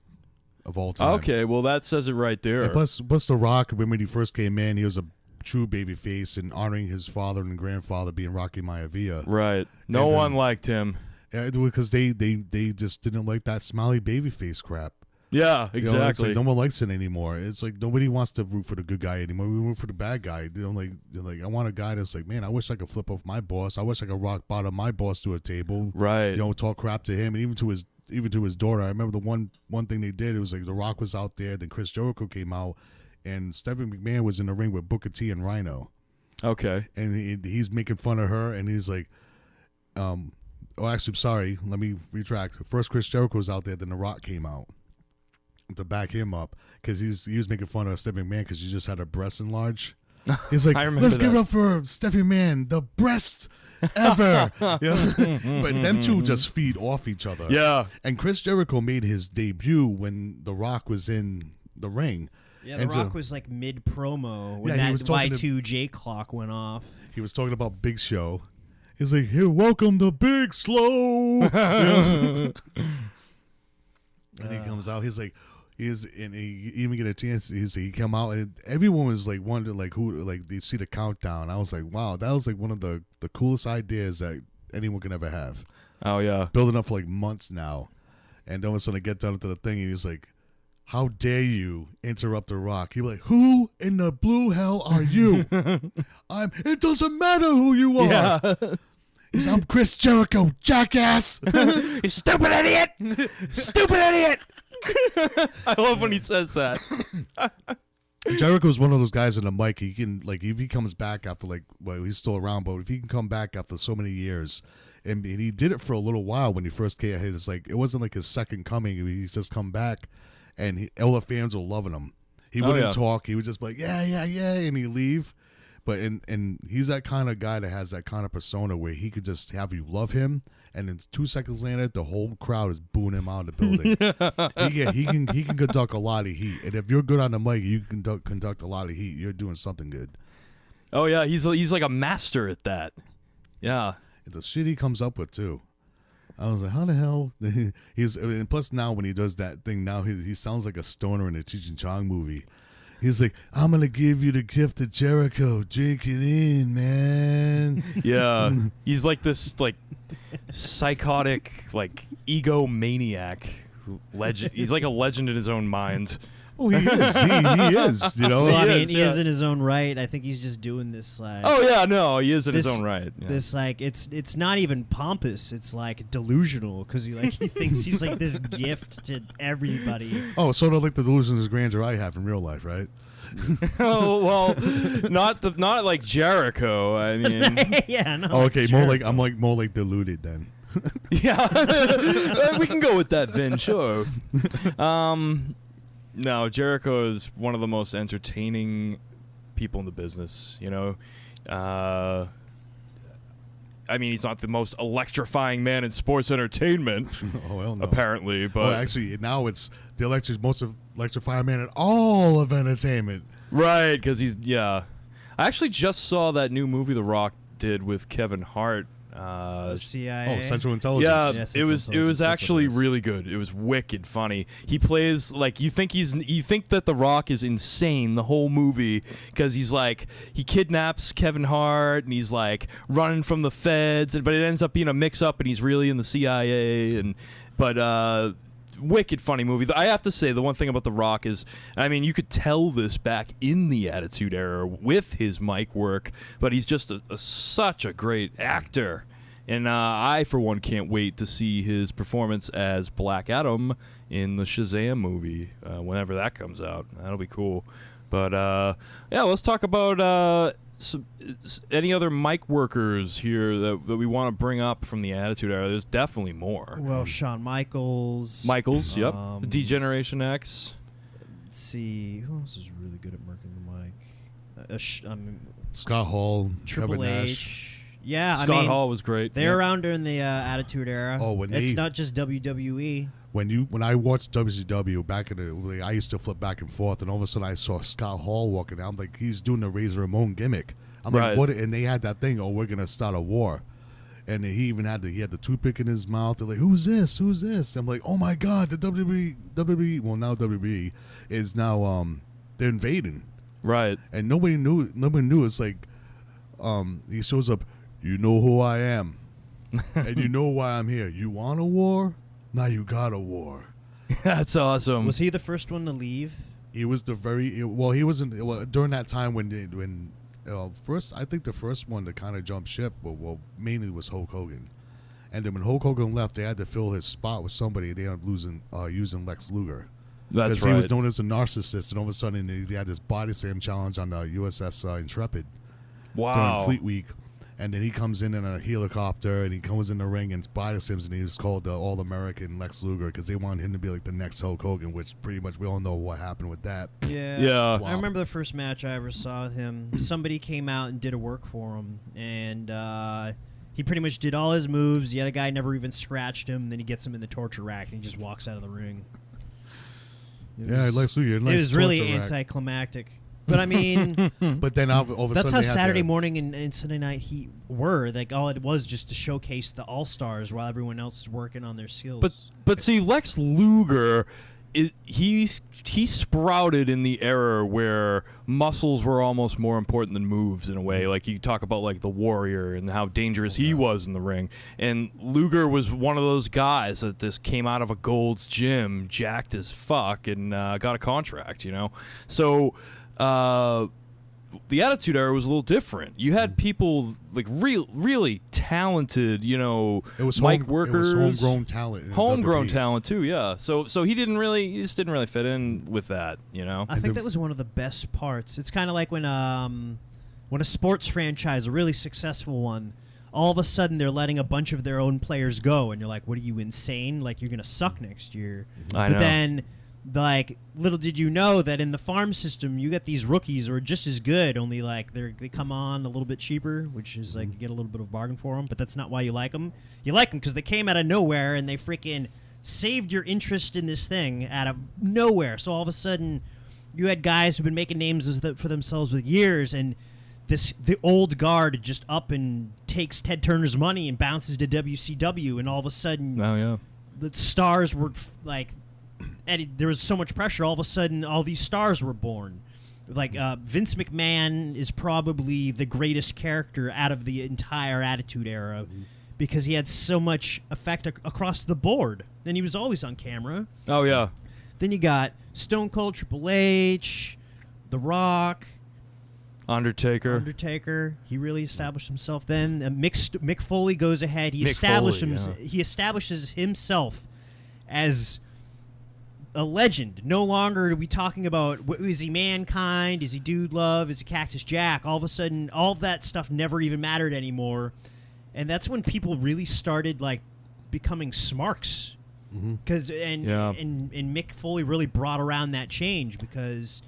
of all time. Okay, well that says it right there. And plus The Rock, when he first came in, he was a true baby face and honoring his father and grandfather being Rocky Maivia. Right. No And, one liked him. Yeah, because they just didn't like that smiley baby face crap. Yeah, You know, it's exactly. like no one likes it anymore. It's like nobody wants to root for the good guy anymore. We root for the bad guy. You know, like I want a guy that's like, man, I wish I could flip off my boss. I wish I could rock bottom my boss to a table. Right. You know, talk crap to him, and even to his daughter. I remember the one thing they did. It was like The Rock was out there, then Chris Jericho came out, and Stephanie McMahon was in the ring with Booker T and Rhino. Okay. And he's making fun of her, and he's like, oh, actually, sorry, let me retract. First, Chris Jericho was out there, then The Rock came out to back him up, because he was making fun of Stephanie McMahon because she just had her breasts enlarged. He's like, let's give it up for Stephanie McMahon, the best ever. But them two just feed off each other. Yeah. And Chris Jericho made his debut when The Rock was in the ring. Yeah, The Rock was like mid-promo when Yeah, he was that talking Y2J clock went off. He was talking about Big Show. He's like, here, welcome to Big Slow. And he comes out. He's like, and he even get a chance. He come out, and everyone was like wondering like who, like they see the countdown. I was like, wow, that was like one of the coolest ideas that anyone can ever have. Oh yeah. Building up for like months now, and then when someone get down to the thing, and he's like, how dare you interrupt The Rock? He'd be like, who in the blue hell are you? It doesn't matter who you are. Yeah. He's, I'm Chris Jericho, jackass. You stupid idiot! Stupid idiot! I love when he says that. Jericho's one of those guys in the mic. He can, like, if he comes back after, like, well, he's still around, but if he can come back after so many years, and he did it for a little while when he first came. It's like it wasn't like his second coming. He's just come back, and all the fans were loving him. He wouldn't talk. He would just be like, yeah, and he'd leave. But and he's that kind of guy that has that kind of persona where he could just have you love him, and then 2 seconds later, the whole crowd is booing him out of the building. he can conduct a lot of heat, and if you're good on the mic, you can conduct a lot of heat. You're doing something good. Oh yeah, he's like a master at that. Yeah. It's the shit he comes up with too. I was like, how the hell? And plus now when he does that thing, now he sounds like a stoner in a Cheech and Chong movie. He's like, I'm going to give you the gift of Jericho. Drink it in, man. Yeah. He's like this like psychotic like egomaniac legend. He's like a legend in his own mind. Oh, he is. He is, you know. Well, I mean, is, he yeah. is in his own right. I think he's just doing this like. Oh yeah, no, he is in his own right. Yeah. This like it's not even pompous. It's like delusional because he thinks he's like this gift to everybody. Oh, sort of like the delusions of grandeur I have in real life, right? Oh well, not like Jericho. I mean, Yeah, no. Oh, okay, Jericho. more like deluded then. yeah, we can go with that, Vin. Sure. No, Jericho is one of the most entertaining people in the business. You know, I I mean, he's not the most electrifying man in sports entertainment. Oh, hell no. Apparently, but actually, now it's the most electrifying man in all of entertainment. Right, because he's I actually just saw that new movie The Rock did with Kevin Hart. CIA. Oh, Central Intelligence. Yeah, it was actually really good. It was wicked funny. He plays like you think that The Rock is insane the whole movie because he's like he kidnaps Kevin Hart and he's like running from the feds, but it ends up being a mix-up and he's really in the CIA but wicked funny movie. I have to say the one thing about The Rock is, I mean, you could tell this back in the Attitude Era with his mic work, but he's just such a great actor. And I, for one, can't wait to see his performance as Black Adam in the Shazam movie whenever that comes out. That'll be cool. But, let's talk about any other mic workers here that we want to bring up from the Attitude Era. There's definitely more. Well, Shawn Michaels. Yep. D-Generation X. Let's see. Who else is really good at working the mic? Scott Hall, Triple Kevin H. Nash. Yeah, Scott Hall was great. They're around during the Attitude Era. Oh, it's not just WWE. When I watched WCW back in I used to flip back and forth, and all of a sudden I saw Scott Hall walking out. I'm like, he's doing the Razor Ramon gimmick. I'm like, what? And they had that thing. Oh, we're gonna start a war. And he even had the toothpick in his mouth. They're like, who's this? Who's this? I'm like, oh my god, the WWE. Well, now WWE is now they're invading. Right. And nobody knew. It's like he shows up. You know who I am, and you know why I'm here. You want a war? Now you got a war. That's awesome. Was he the first one to leave? He was the he wasn't during that time when first I think the first one to kind of jump ship mainly was Hulk Hogan, and then when Hulk Hogan left, they had to fill his spot with somebody. They ended up using Lex Luger. That's right. He was known as a narcissist, and all of a sudden he had this body slam challenge on the USS Intrepid. Wow. During Fleet Week. And then he comes in a helicopter, and he comes in the ring and body slams, and he was called the All-American Lex Luger because they wanted him to be like the next Hulk Hogan, which pretty much we all know what happened with that. Yeah. I remember the first match I ever saw with him. Somebody came out and did a work for him, and he pretty much did all his moves. The other guy never even scratched him. Then he gets him in the torture rack, and he just walks out of the ring. Lex Luger. It was really anticlimactic. But I mean, but then all of a sudden that's how Saturday morning and Sunday night Heat were. Like all it was just to showcase the All Stars while everyone else is working on their skills. But see, Lex Luger, he sprouted in the era where muscles were almost more important than moves in a way. Like you talk about like the Warrior and how dangerous he was in the ring, and Luger was one of those guys that just came out of a Gold's Gym, jacked as fuck, and got a contract. So. The Attitude Era was a little different. You had people like really talented, it was mic workers. It was homegrown talent. Homegrown talent too, yeah. So he just didn't really fit in with that, I think that was one of the best parts. It's kind of like when a sports franchise, a really successful one, all of a sudden they're letting a bunch of their own players go, and you're like, what are you, insane? Like you're gonna suck next year. I know. But then. Like, little did you know that in the farm system, you get these rookies who are just as good, only like they come on a little bit cheaper, which is like you get a little bit of bargain for them. But that's not why you like them. You like them because they came out of nowhere and they freaking saved your interest in this thing out of nowhere. So all of a sudden, you had guys who've been making names for themselves with years, and the old guard just up and takes Ted Turner's money and bounces to WCW, and all of a sudden, the stars were like. And there was so much pressure. All of a sudden, all these stars were born. Like Vince McMahon is probably the greatest character out of the entire Attitude Era because he had so much effect across the board. Then he was always on camera. Oh yeah. Then you got Stone Cold, Triple H, The Rock, Undertaker. He really established himself. Then Mick Foley goes ahead. He establishes himself as a legend. No longer are we talking about is he Mankind, is he Dude Love, is he Cactus Jack. All of a sudden, all of that stuff never even mattered anymore, and that's when people really started like becoming smarks. Because and Mick Foley really brought around that change because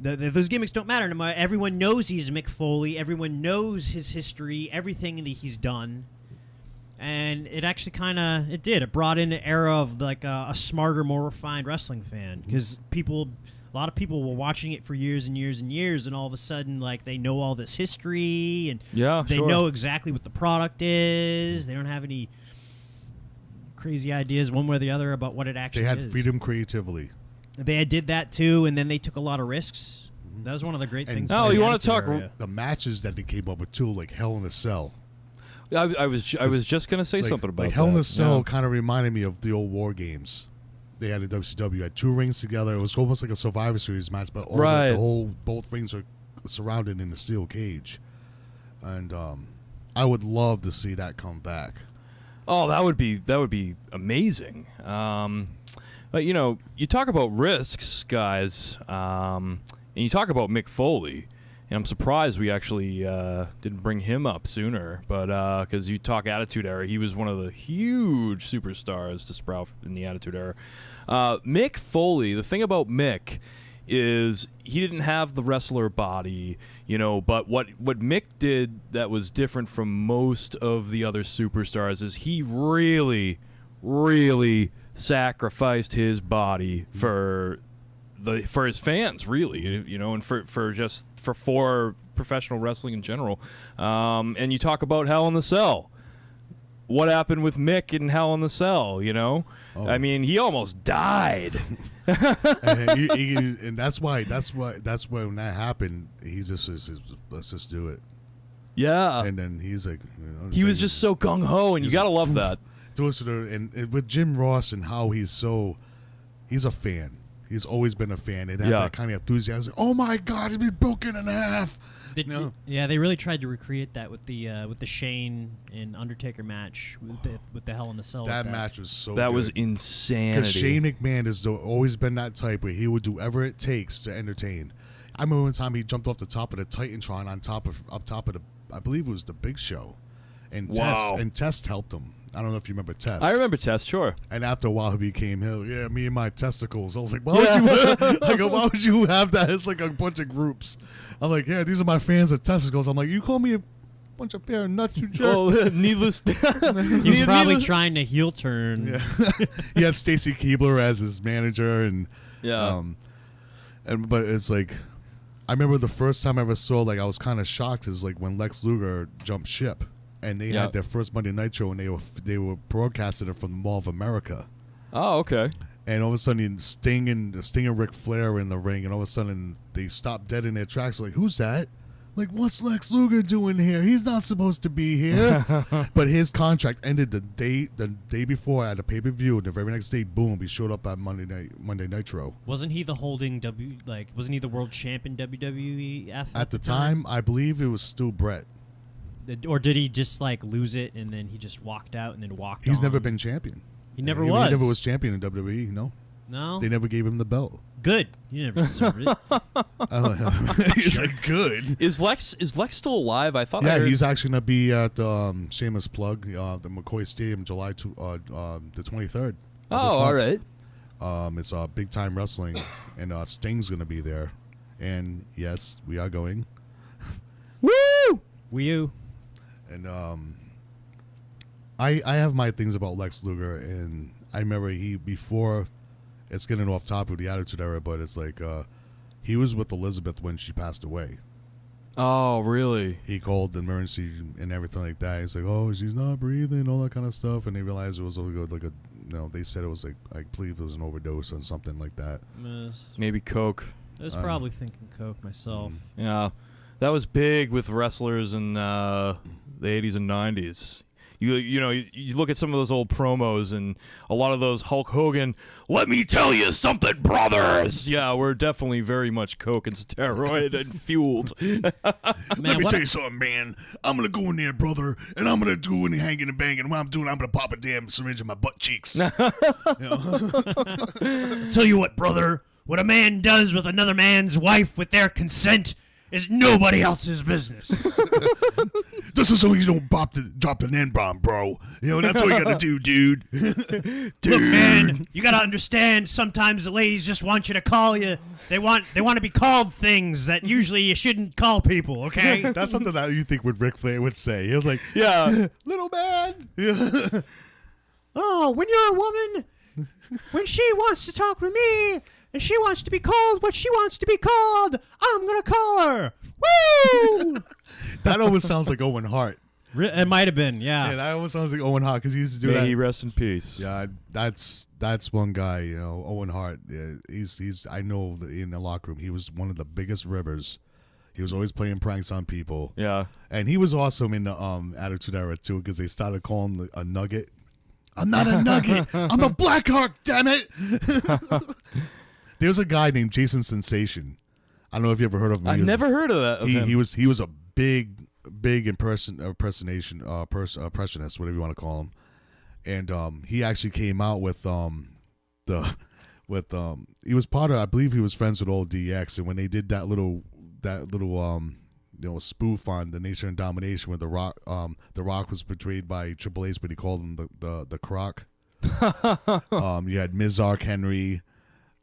Those gimmicks don't matter anymore. Everyone knows he's Mick Foley. Everyone knows his history, everything that he's done. And it actually it brought in an era of like a smarter, more refined wrestling fan, because a lot of people were watching it for years and years and years, and all of a sudden, like, they know all this history, and they know exactly what the product is. They don't have any crazy ideas one way or the other about what it actually is. They had freedom creatively. They did that too, and then they took a lot of risks. That was one of the great things. Oh, you want to talk the matches that they came up with too, like Hell in a Cell. I was just gonna say something about like Hell in a Cell. Kind of reminded me of the old War Games. They had a WCW, had 2 rings together. It was almost like a Survivor Series match, but both rings are surrounded in a steel cage. And I would love to see that come back. Oh, that would be amazing. But you talk about risks, guys, and you talk about Mick Foley. And I'm surprised we actually didn't bring him up sooner, but because you talk Attitude Era, he was one of the huge superstars to sprout in the Attitude Era. Mick Foley, the thing about Mick is he didn't have the wrestler body, but what Mick did that was different from most of the other superstars is he really, really sacrificed his body for his fans, really, and for professional wrestling in general. And you talk about Hell in the Cell. What happened with Mick in Hell in the Cell? I mean, he almost died. and that's why when that happened, he just says, let's just do it. Yeah. And then he's like, he was just so gung ho, and you gotta love that. And with Jim Ross and how he's a fan. He's always been a fan. It had that kind of enthusiasm. Oh my God, he's been broken in half. Yeah, they really tried to recreate that with the Shane and Undertaker match with the Hell in the Cell. That match was so. That good. was insanity. Because Shane McMahon has always been that type where he would do whatever it takes to entertain. I remember one time he jumped off the top of the Titantron up top of the, I believe it was the Big Show, and Test helped him. I don't know if you remember Test. I remember Test, sure. And after a while, he became, me and my testicles. I was like, why would you have that? It's like a bunch of groups. I'm like, these are my fans of testicles. I'm like, you call me a bunch of pair of nuts, you jerk. Oh, needless. He was probably trying to heel turn. Yeah. He had Stacy Keibler as his manager, and but it's like, I remember the first time I ever saw, like, I was kind of shocked is like when Lex Luger jumped ship. And they had their first Monday Night Show, and they were broadcasting it from the Mall of America. Oh, okay. And all of a sudden, Sting and Ric Flair were in the ring, and all of a sudden they stopped dead in their tracks. Like, who's that? Like, what's Lex Luger doing here? He's not supposed to be here. But his contract ended the day before at a pay-per-view, and the very next day, boom, he showed up at Monday Nitro. Wasn't he the wasn't he the world champion WWE at the time? I believe it was still Brett. Or did he just like lose it and then he just walked out and then walked He's on? never been champion. He never was. He never was champion in WWE, no. No? They never gave him the belt. Good. You never deserved it. He's like, good. Is Lex still alive? I thought I heard... he's actually going to be at shameless plug, the McCoy Stadium, July the 23rd. Oh, all right. It's big time wrestling, and Sting's going to be there. And yes, we are going. Woo! Wii U. And I have my things about Lex Luger, and I remember before, it's getting off topic with the Attitude Era, but it's like he was with Elizabeth when she passed away. Oh, really? He called the emergency and everything like that. He's like, oh, she's not breathing, all that kind of stuff, and they realized it was like a they said it was like, I believe it was an overdose or something like that. Maybe Coke. I was probably thinking Coke myself. Yeah, that was big with wrestlers in the 80s and 90s. You look at some of those old promos and a lot of those Hulk Hogan, let me tell you something, brothers. Yeah, we're definitely very much Coke and steroid and fueled. Let me tell you something, man. I'm going to go in there, brother, and I'm going to do any hanging and banging. And what I'm doing, I'm going to pop a damn syringe in my butt cheeks. Tell you what, brother, what a man does with another man's wife with their consent, is nobody else's business. This is so you don't drop the N-bomb, bro. You know, that's what you gotta do, dude. Look, man, you gotta understand, sometimes the ladies just want you to call you. They want to be called things that usually you shouldn't call people, okay? That's something that you think what Ric Flair would say. He was like, Yeah. little man. Oh, when you're a woman, when she wants to talk with me, and she wants to be called what she wants to be called, I'm gonna call her. Woo! That almost sounds like Owen Hart. It might have been, yeah. Yeah, that almost sounds like Owen Hart because he used to do May that. he rest in peace. Yeah, that's one guy. You know, Owen Hart. He's I know that in the locker room he was one of the biggest ribbers. He was always playing pranks on people. Yeah. And he was awesome in the Attitude Era too because they started calling him a nugget. I'm not a nugget. I'm a Blackhawk. Damn it. There's a guy named Jason Sensation. I don't know if you ever heard of him. I've never heard of that. He was a big impressionist, whatever you want to call him, and he actually came out with he was part of, I believe he was friends with old DX, and when they did that little spoof on the Nation and Domination where the Rock was portrayed by Triple H, but he called him the Croc. You had Mizark Henry.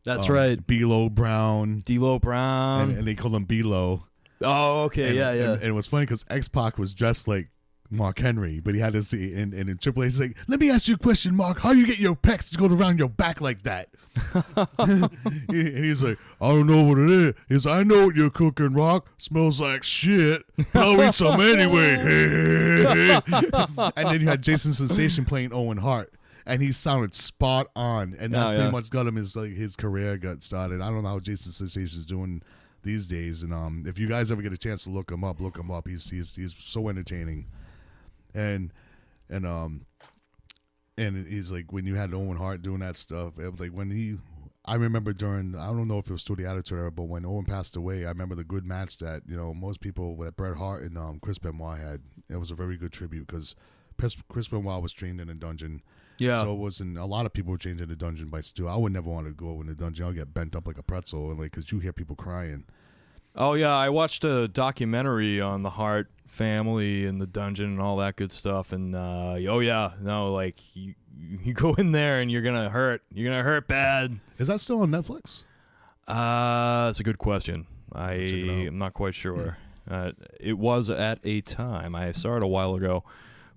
That's right. D'Lo Brown. D'Lo Brown. And they called him B-Lo. Oh, okay. And it was funny because X-Pac was dressed like Mark Henry, but he had to see, and in Triple H, he's like, let me ask you a question, Mark. How you get your pecs to go around your back like that? And he's like, I don't know what it is. He's like, I know what you're cooking, Rock. Smells like shit, but I'll eat some anyway. And then you had Jason Sensation playing Owen Hart. And he sounded spot on, and that's pretty much got him his career got started. I don't know how Jason Sensation is doing these days, and if you guys ever get a chance to look him up. He's so entertaining, and he's like when you had Owen Hart doing that stuff. It was like when I remember during, I don't know if it was still the Attitude Era, but when Owen passed away, I remember the good match that most people that Bret Hart and Chris Benoit had. It was a very good tribute because Chris Benoit was trained in a dungeon. Yeah. So it wasn't, a lot of people were trained in the dungeon by Stu. I would never want to go in the dungeon. I'll get bent up like a pretzel, and because you hear people crying. Oh yeah, I watched a documentary on the Hart family and the dungeon and all that good stuff. And you go in there and you're gonna hurt. You're gonna hurt bad. Is that still on Netflix? That's a good question. I'm not quite sure. It was at a time. I saw it a while ago,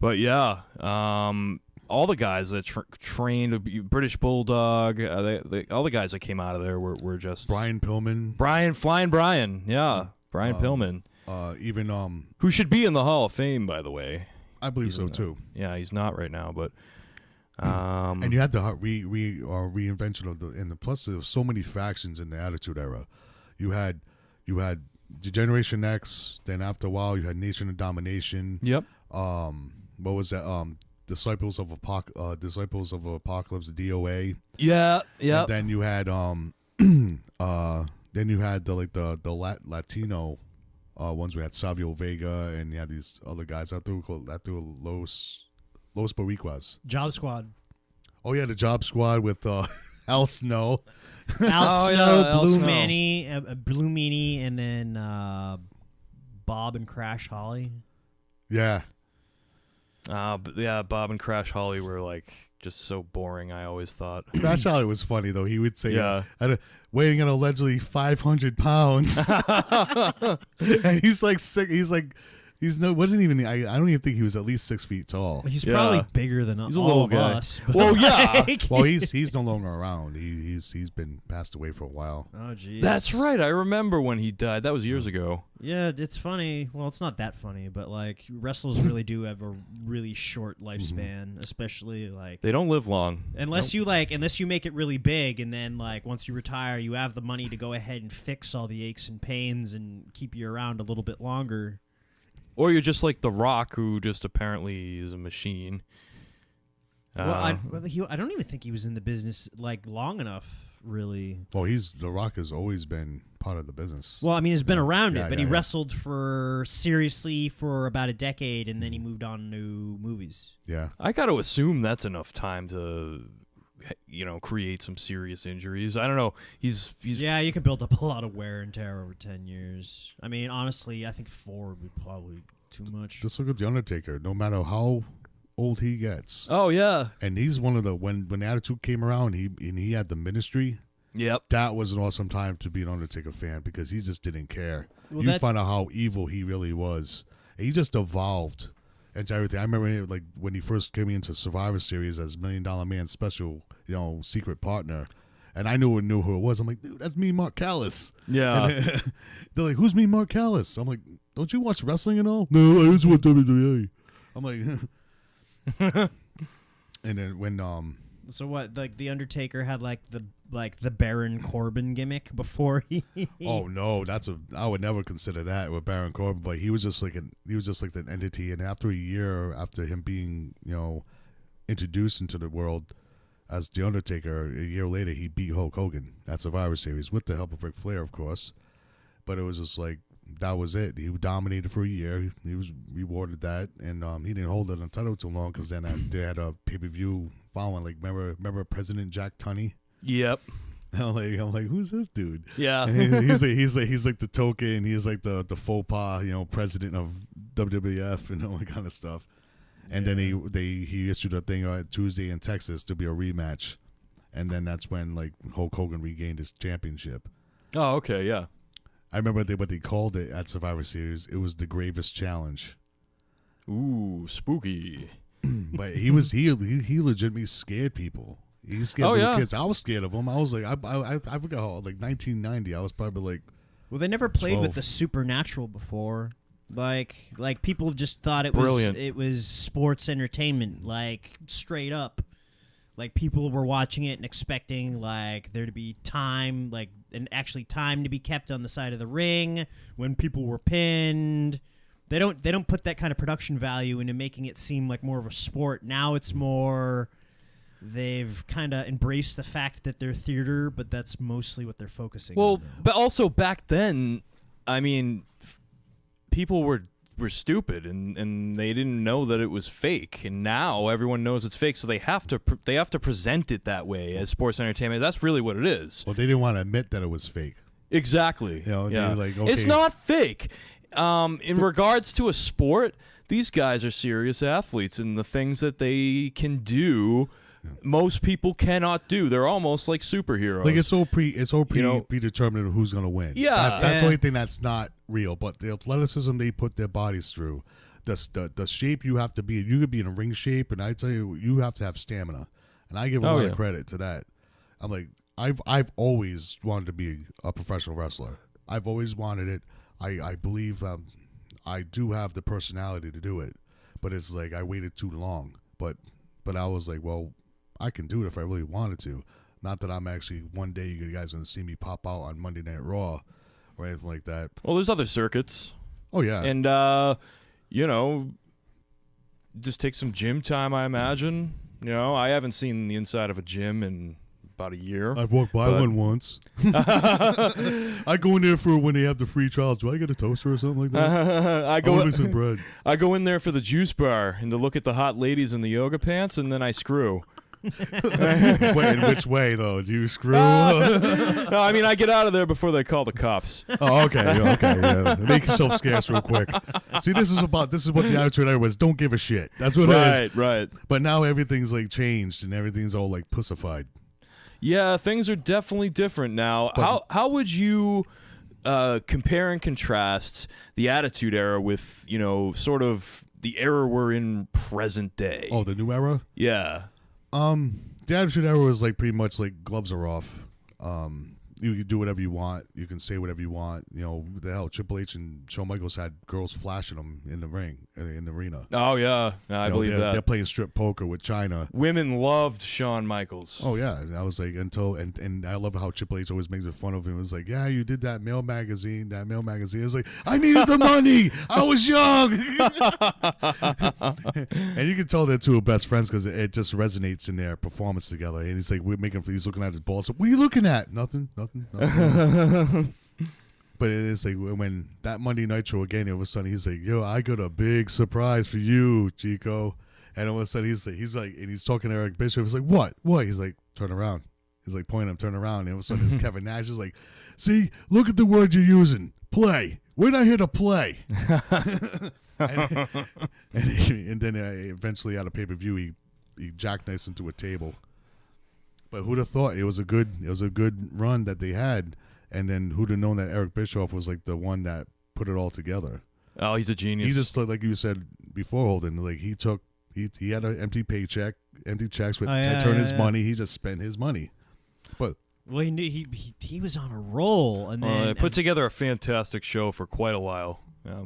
but yeah. All the guys that trained British Bulldog, all the guys that came out of there were just Brian Pillman, Flying Brian, yeah, Brian Pillman, even who should be in the Hall of Fame, by the way. I believe so too. Yeah, he's not right now, but and you had the reinvention of the plus there was so many factions in the Attitude Era. You had Generation X, then after a while you had Nation of Domination. Yep. What was that? Disciples of Apocalypse, the DOA. Yeah, yeah. And then you had the Latino ones. We had Savio Vega, and you had these other guys out there Los Boricuas. Job Squad. Oh yeah, the Job Squad with Al Snow. Al Snow, Al Blue Snow. Meanie, and then Bob and Crash Holly. Yeah. Bob and Crash Holly were just so boring. I always thought Crash Holly was funny though. He would say, Yeah. weighing at allegedly 500 pounds, and he's like sick. Wasn't even. I don't even think he was at least 6 feet tall. He's probably bigger than He's a all little of guy. us. but Well, yeah. Well, he's no longer around. He's been passed away for a while. Oh, jeez. That's right. I remember when he died. That was years ago. Yeah, it's funny. Well, it's not that funny, but wrestlers really do have a really short lifespan, especially They don't live long. unless you make it really big, and then once you retire, you have the money to go ahead and fix all the aches and pains and keep you around a little bit longer. Or you're just like The Rock, who just apparently is a machine. I don't even think he was in the business long enough, really. Well, The Rock has always been part of the business. Well, I mean, he's been around Yeah, it, but yeah, he yeah. wrestled seriously for about a decade, and then he moved on to movies. Yeah. I got to assume that's enough time to, create some serious injuries. I don't know. He's Yeah, you can build up a lot of wear and tear over 10 years. I mean, honestly, I think 4 would be probably too much. Just look at The Undertaker. No matter how old he gets. Oh yeah. And he's one of the when Attitude came around, he had the Ministry. Yep. That was an awesome time to be an Undertaker fan because he just didn't care. Well, you find out how evil he really was. And he just evolved into everything. I remember like when he first came into Survivor Series as $1 Million Man Special, secret partner. And I knew who it was. I'm like, dude, that's me, Mark Callis. Yeah. And they're like, who's me, Mark Callis? I'm like, don't you watch wrestling at all? No, I just watch WWE. I'm like, and then when So what? Like the Undertaker had like the Baron Corbin gimmick before he. Oh no, I would never consider that with Baron Corbin, but he was just like an entity. And after a year, after him being introduced into the world as the Undertaker, a year later he beat Hulk Hogan at Survivor Series with the help of Ric Flair, of course. But it was just like that was it. He dominated for a year. He was rewarded that, and he didn't hold it on title too long because then they had a pay-per-view following. Like remember President Jack Tunney? Yep. I'm like, who's this dude? Yeah. And he's like the token. He's like the faux pas, president of WWF and all that kind of stuff. And then he issued a thing on Tuesday in Texas to be a rematch, and then that's when like Hulk Hogan regained his championship. Oh, okay, yeah. I remember what they called it at Survivor Series. It was the gravest challenge. Ooh, spooky. But he legitimately scared people. He scared little kids. I was scared of him. I was like, I forgot how, like 1990. I was probably like, well, they never played 12. with the supernatural before. Like people just thought it was sports entertainment, like straight up. Like people were watching it and expecting like there to be time, like actually time to be kept on the side of the ring when people were pinned. They don't put that kind of production value into making it seem like more of a sport. Now it's more they've kind of embraced the fact that they're theater, but that's mostly what they're focusing on. Well, but also back then, I mean, people were stupid and they didn't know that it was fake, and now everyone knows it's fake, so they have to present it that way as sports entertainment. That's really what it is. well, they didn't want to admit that it was fake. Exactly. They yeah. were like, okay. It's not fake. In regards to a sport, these guys are serious athletes, and the things that they can do, most people cannot do. They're almost like superheroes. Like it's all predetermined of who's gonna win. Yeah. that's the only thing that's not real. But the athleticism they put their bodies through, the shape you have to be. You could be in a ring shape, and I tell you, you have to have stamina. And I give a lot of credit to that. I'm like, I've always wanted to be a professional wrestler. I've always wanted it. I believe I do have the personality to do it, but it's like I waited too long. But I was like, well, I can do it if I really wanted to. Not that I'm actually one day you guys going to see me pop out on Monday Night Raw or anything like that. Well, there's other circuits. Oh yeah, and just take some gym time, I imagine. I haven't seen the inside of a gym in about a year. I've walked by one once. I go in there for when they have the free trials. Do I get a toaster or something like that? I go some bread. I go in there for the juice bar and to look at the hot ladies in the yoga pants, and then I screw. Wait, in which way though? Do you screw? No, I mean I get out of there before they call the cops. Oh, okay, yeah. Make yourself scarce real quick. See, this is what the Attitude Era was. Don't give a shit. That's what it is. Right. But now everything's like changed and everything's all like pussified. Yeah, things are definitely different now. But how would you compare and contrast the Attitude Era with sort of the era we're in present day? Oh, the new era? Yeah. The Attitude Era was like pretty much like gloves are off. You can do whatever you want. You can say whatever you want. The hell, Triple H and Shawn Michaels had girls flashing them in the ring, in the arena. Oh, yeah. I believe that. They're playing strip poker with China. Women loved Shawn Michaels. Oh, yeah. And I was like, and I love how Triple H always makes fun of him. It was like, yeah, you did that male magazine. It was like, I needed the money. I was young. And you can tell they're two best friends because it just resonates in their performance together. And he's like, he's looking at his balls. What are you looking at? Nothing. But it is like when that Monday Nitro again, all of a sudden he's like, yo, I got a big surprise for you, Chico. And all of a sudden he's like, and he's talking to Eric Bischoff. He's like, what? He's like, turn around. He's like pointing him, turn around. And all of a sudden, it's Kevin Nash is like, see, look at the word you're using. Play. We're not here to play. and then eventually at a pay-per-view, he jackknifes into a table. But who'd have thought it was a good run that they had, and then who'd have known that Eric Bischoff was like the one that put it all together. Oh, he's a genius. He just, like you said before, Holden, like he had an empty paycheck, empty checks with his money. He just spent his money. But well, he knew he was on a roll, and then put together a fantastic show for quite a while. Yeah.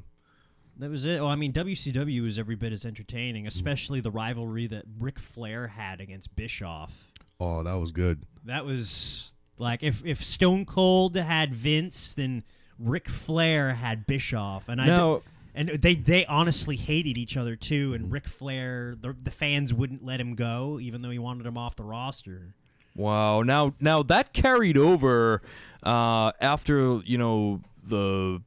That was it. Well, I mean, WCW was every bit as entertaining, especially the rivalry that Ric Flair had against Bischoff. Oh, that was good. That was like if Stone Cold had Vince, then Ric Flair had Bischoff, and they honestly hated each other too. And Ric Flair, the fans wouldn't let him go, even though he wanted him off the roster. Wow. Now that carried over after the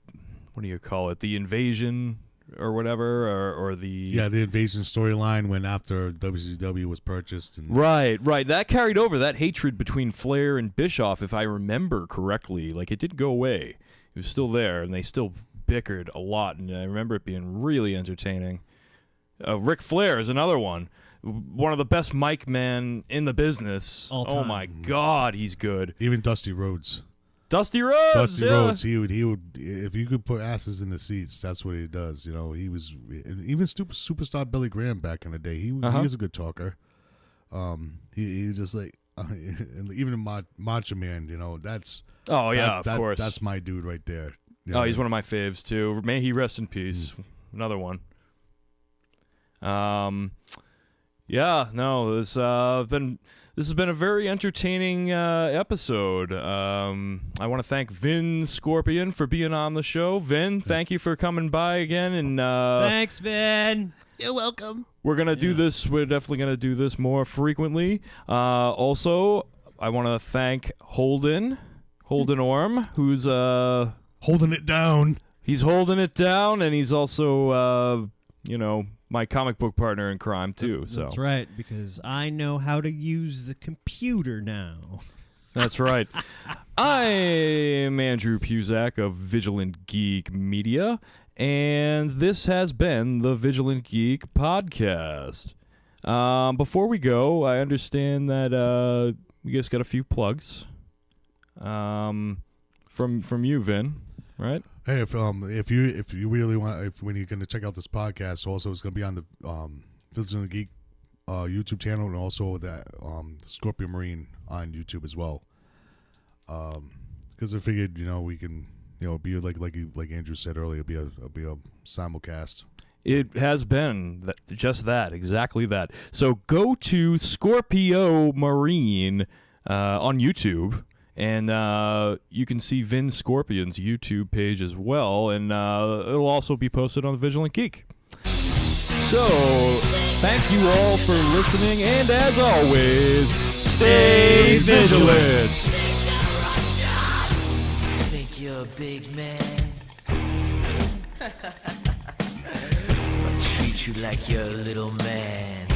what do you call it? The invasion or whatever, or the the invasion storyline when after WCW was purchased. And right. That carried over, that hatred between Flair and Bischoff, if I remember correctly. Like, it didn't go away. It was still there, and they still bickered a lot. And I remember it being really entertaining. Ric Flair is another one. One of the best mic men in the business. All time. Oh my God, he's good. Even Dusty Rhodes. Dusty Rhodes, he would if you could put asses in the seats, that's what he does. He was, even superstar Billy Graham back in the day. He was a good talker. He was just like, and even Macho Man. That's of course, that's my dude right there. He's one of my faves too. May he rest in peace. Another one. This has been a very entertaining episode. I want to thank VIN Scorpion for being on the show. Vin, thank you for coming by again. And thanks, Vin. You're welcome. We're gonna do this. We're definitely gonna do this more frequently. Also, I want to thank Holden Orme, who's holding it down. He's holding it down, and he's also my comic book partner in crime too. That's right, because I know how to use the computer now. That's right. I'm Andrew PUZAK of Vigilant Geek Media, and this has been the Vigilant Geek Podcast. Before we go, I understand that you guys got a few plugs from you, Vin, right? Hey, if you really want, when you're going to check out this podcast, also it's going to be on the Vigilant Geek YouTube channel, and also that Scorpion Marine on YouTube as well. Because I figured we can be like Andrew said earlier, be a simulcast. It has been exactly that. So go to Scorpio Marine on YouTube. And you can see Vin Scorpion's YouTube page as well, and it'll also be posted on the Vigilant Geek. So, thank you all for listening, and as always, stay vigilant! Think you're a big man? I'll treat you like you're a little man.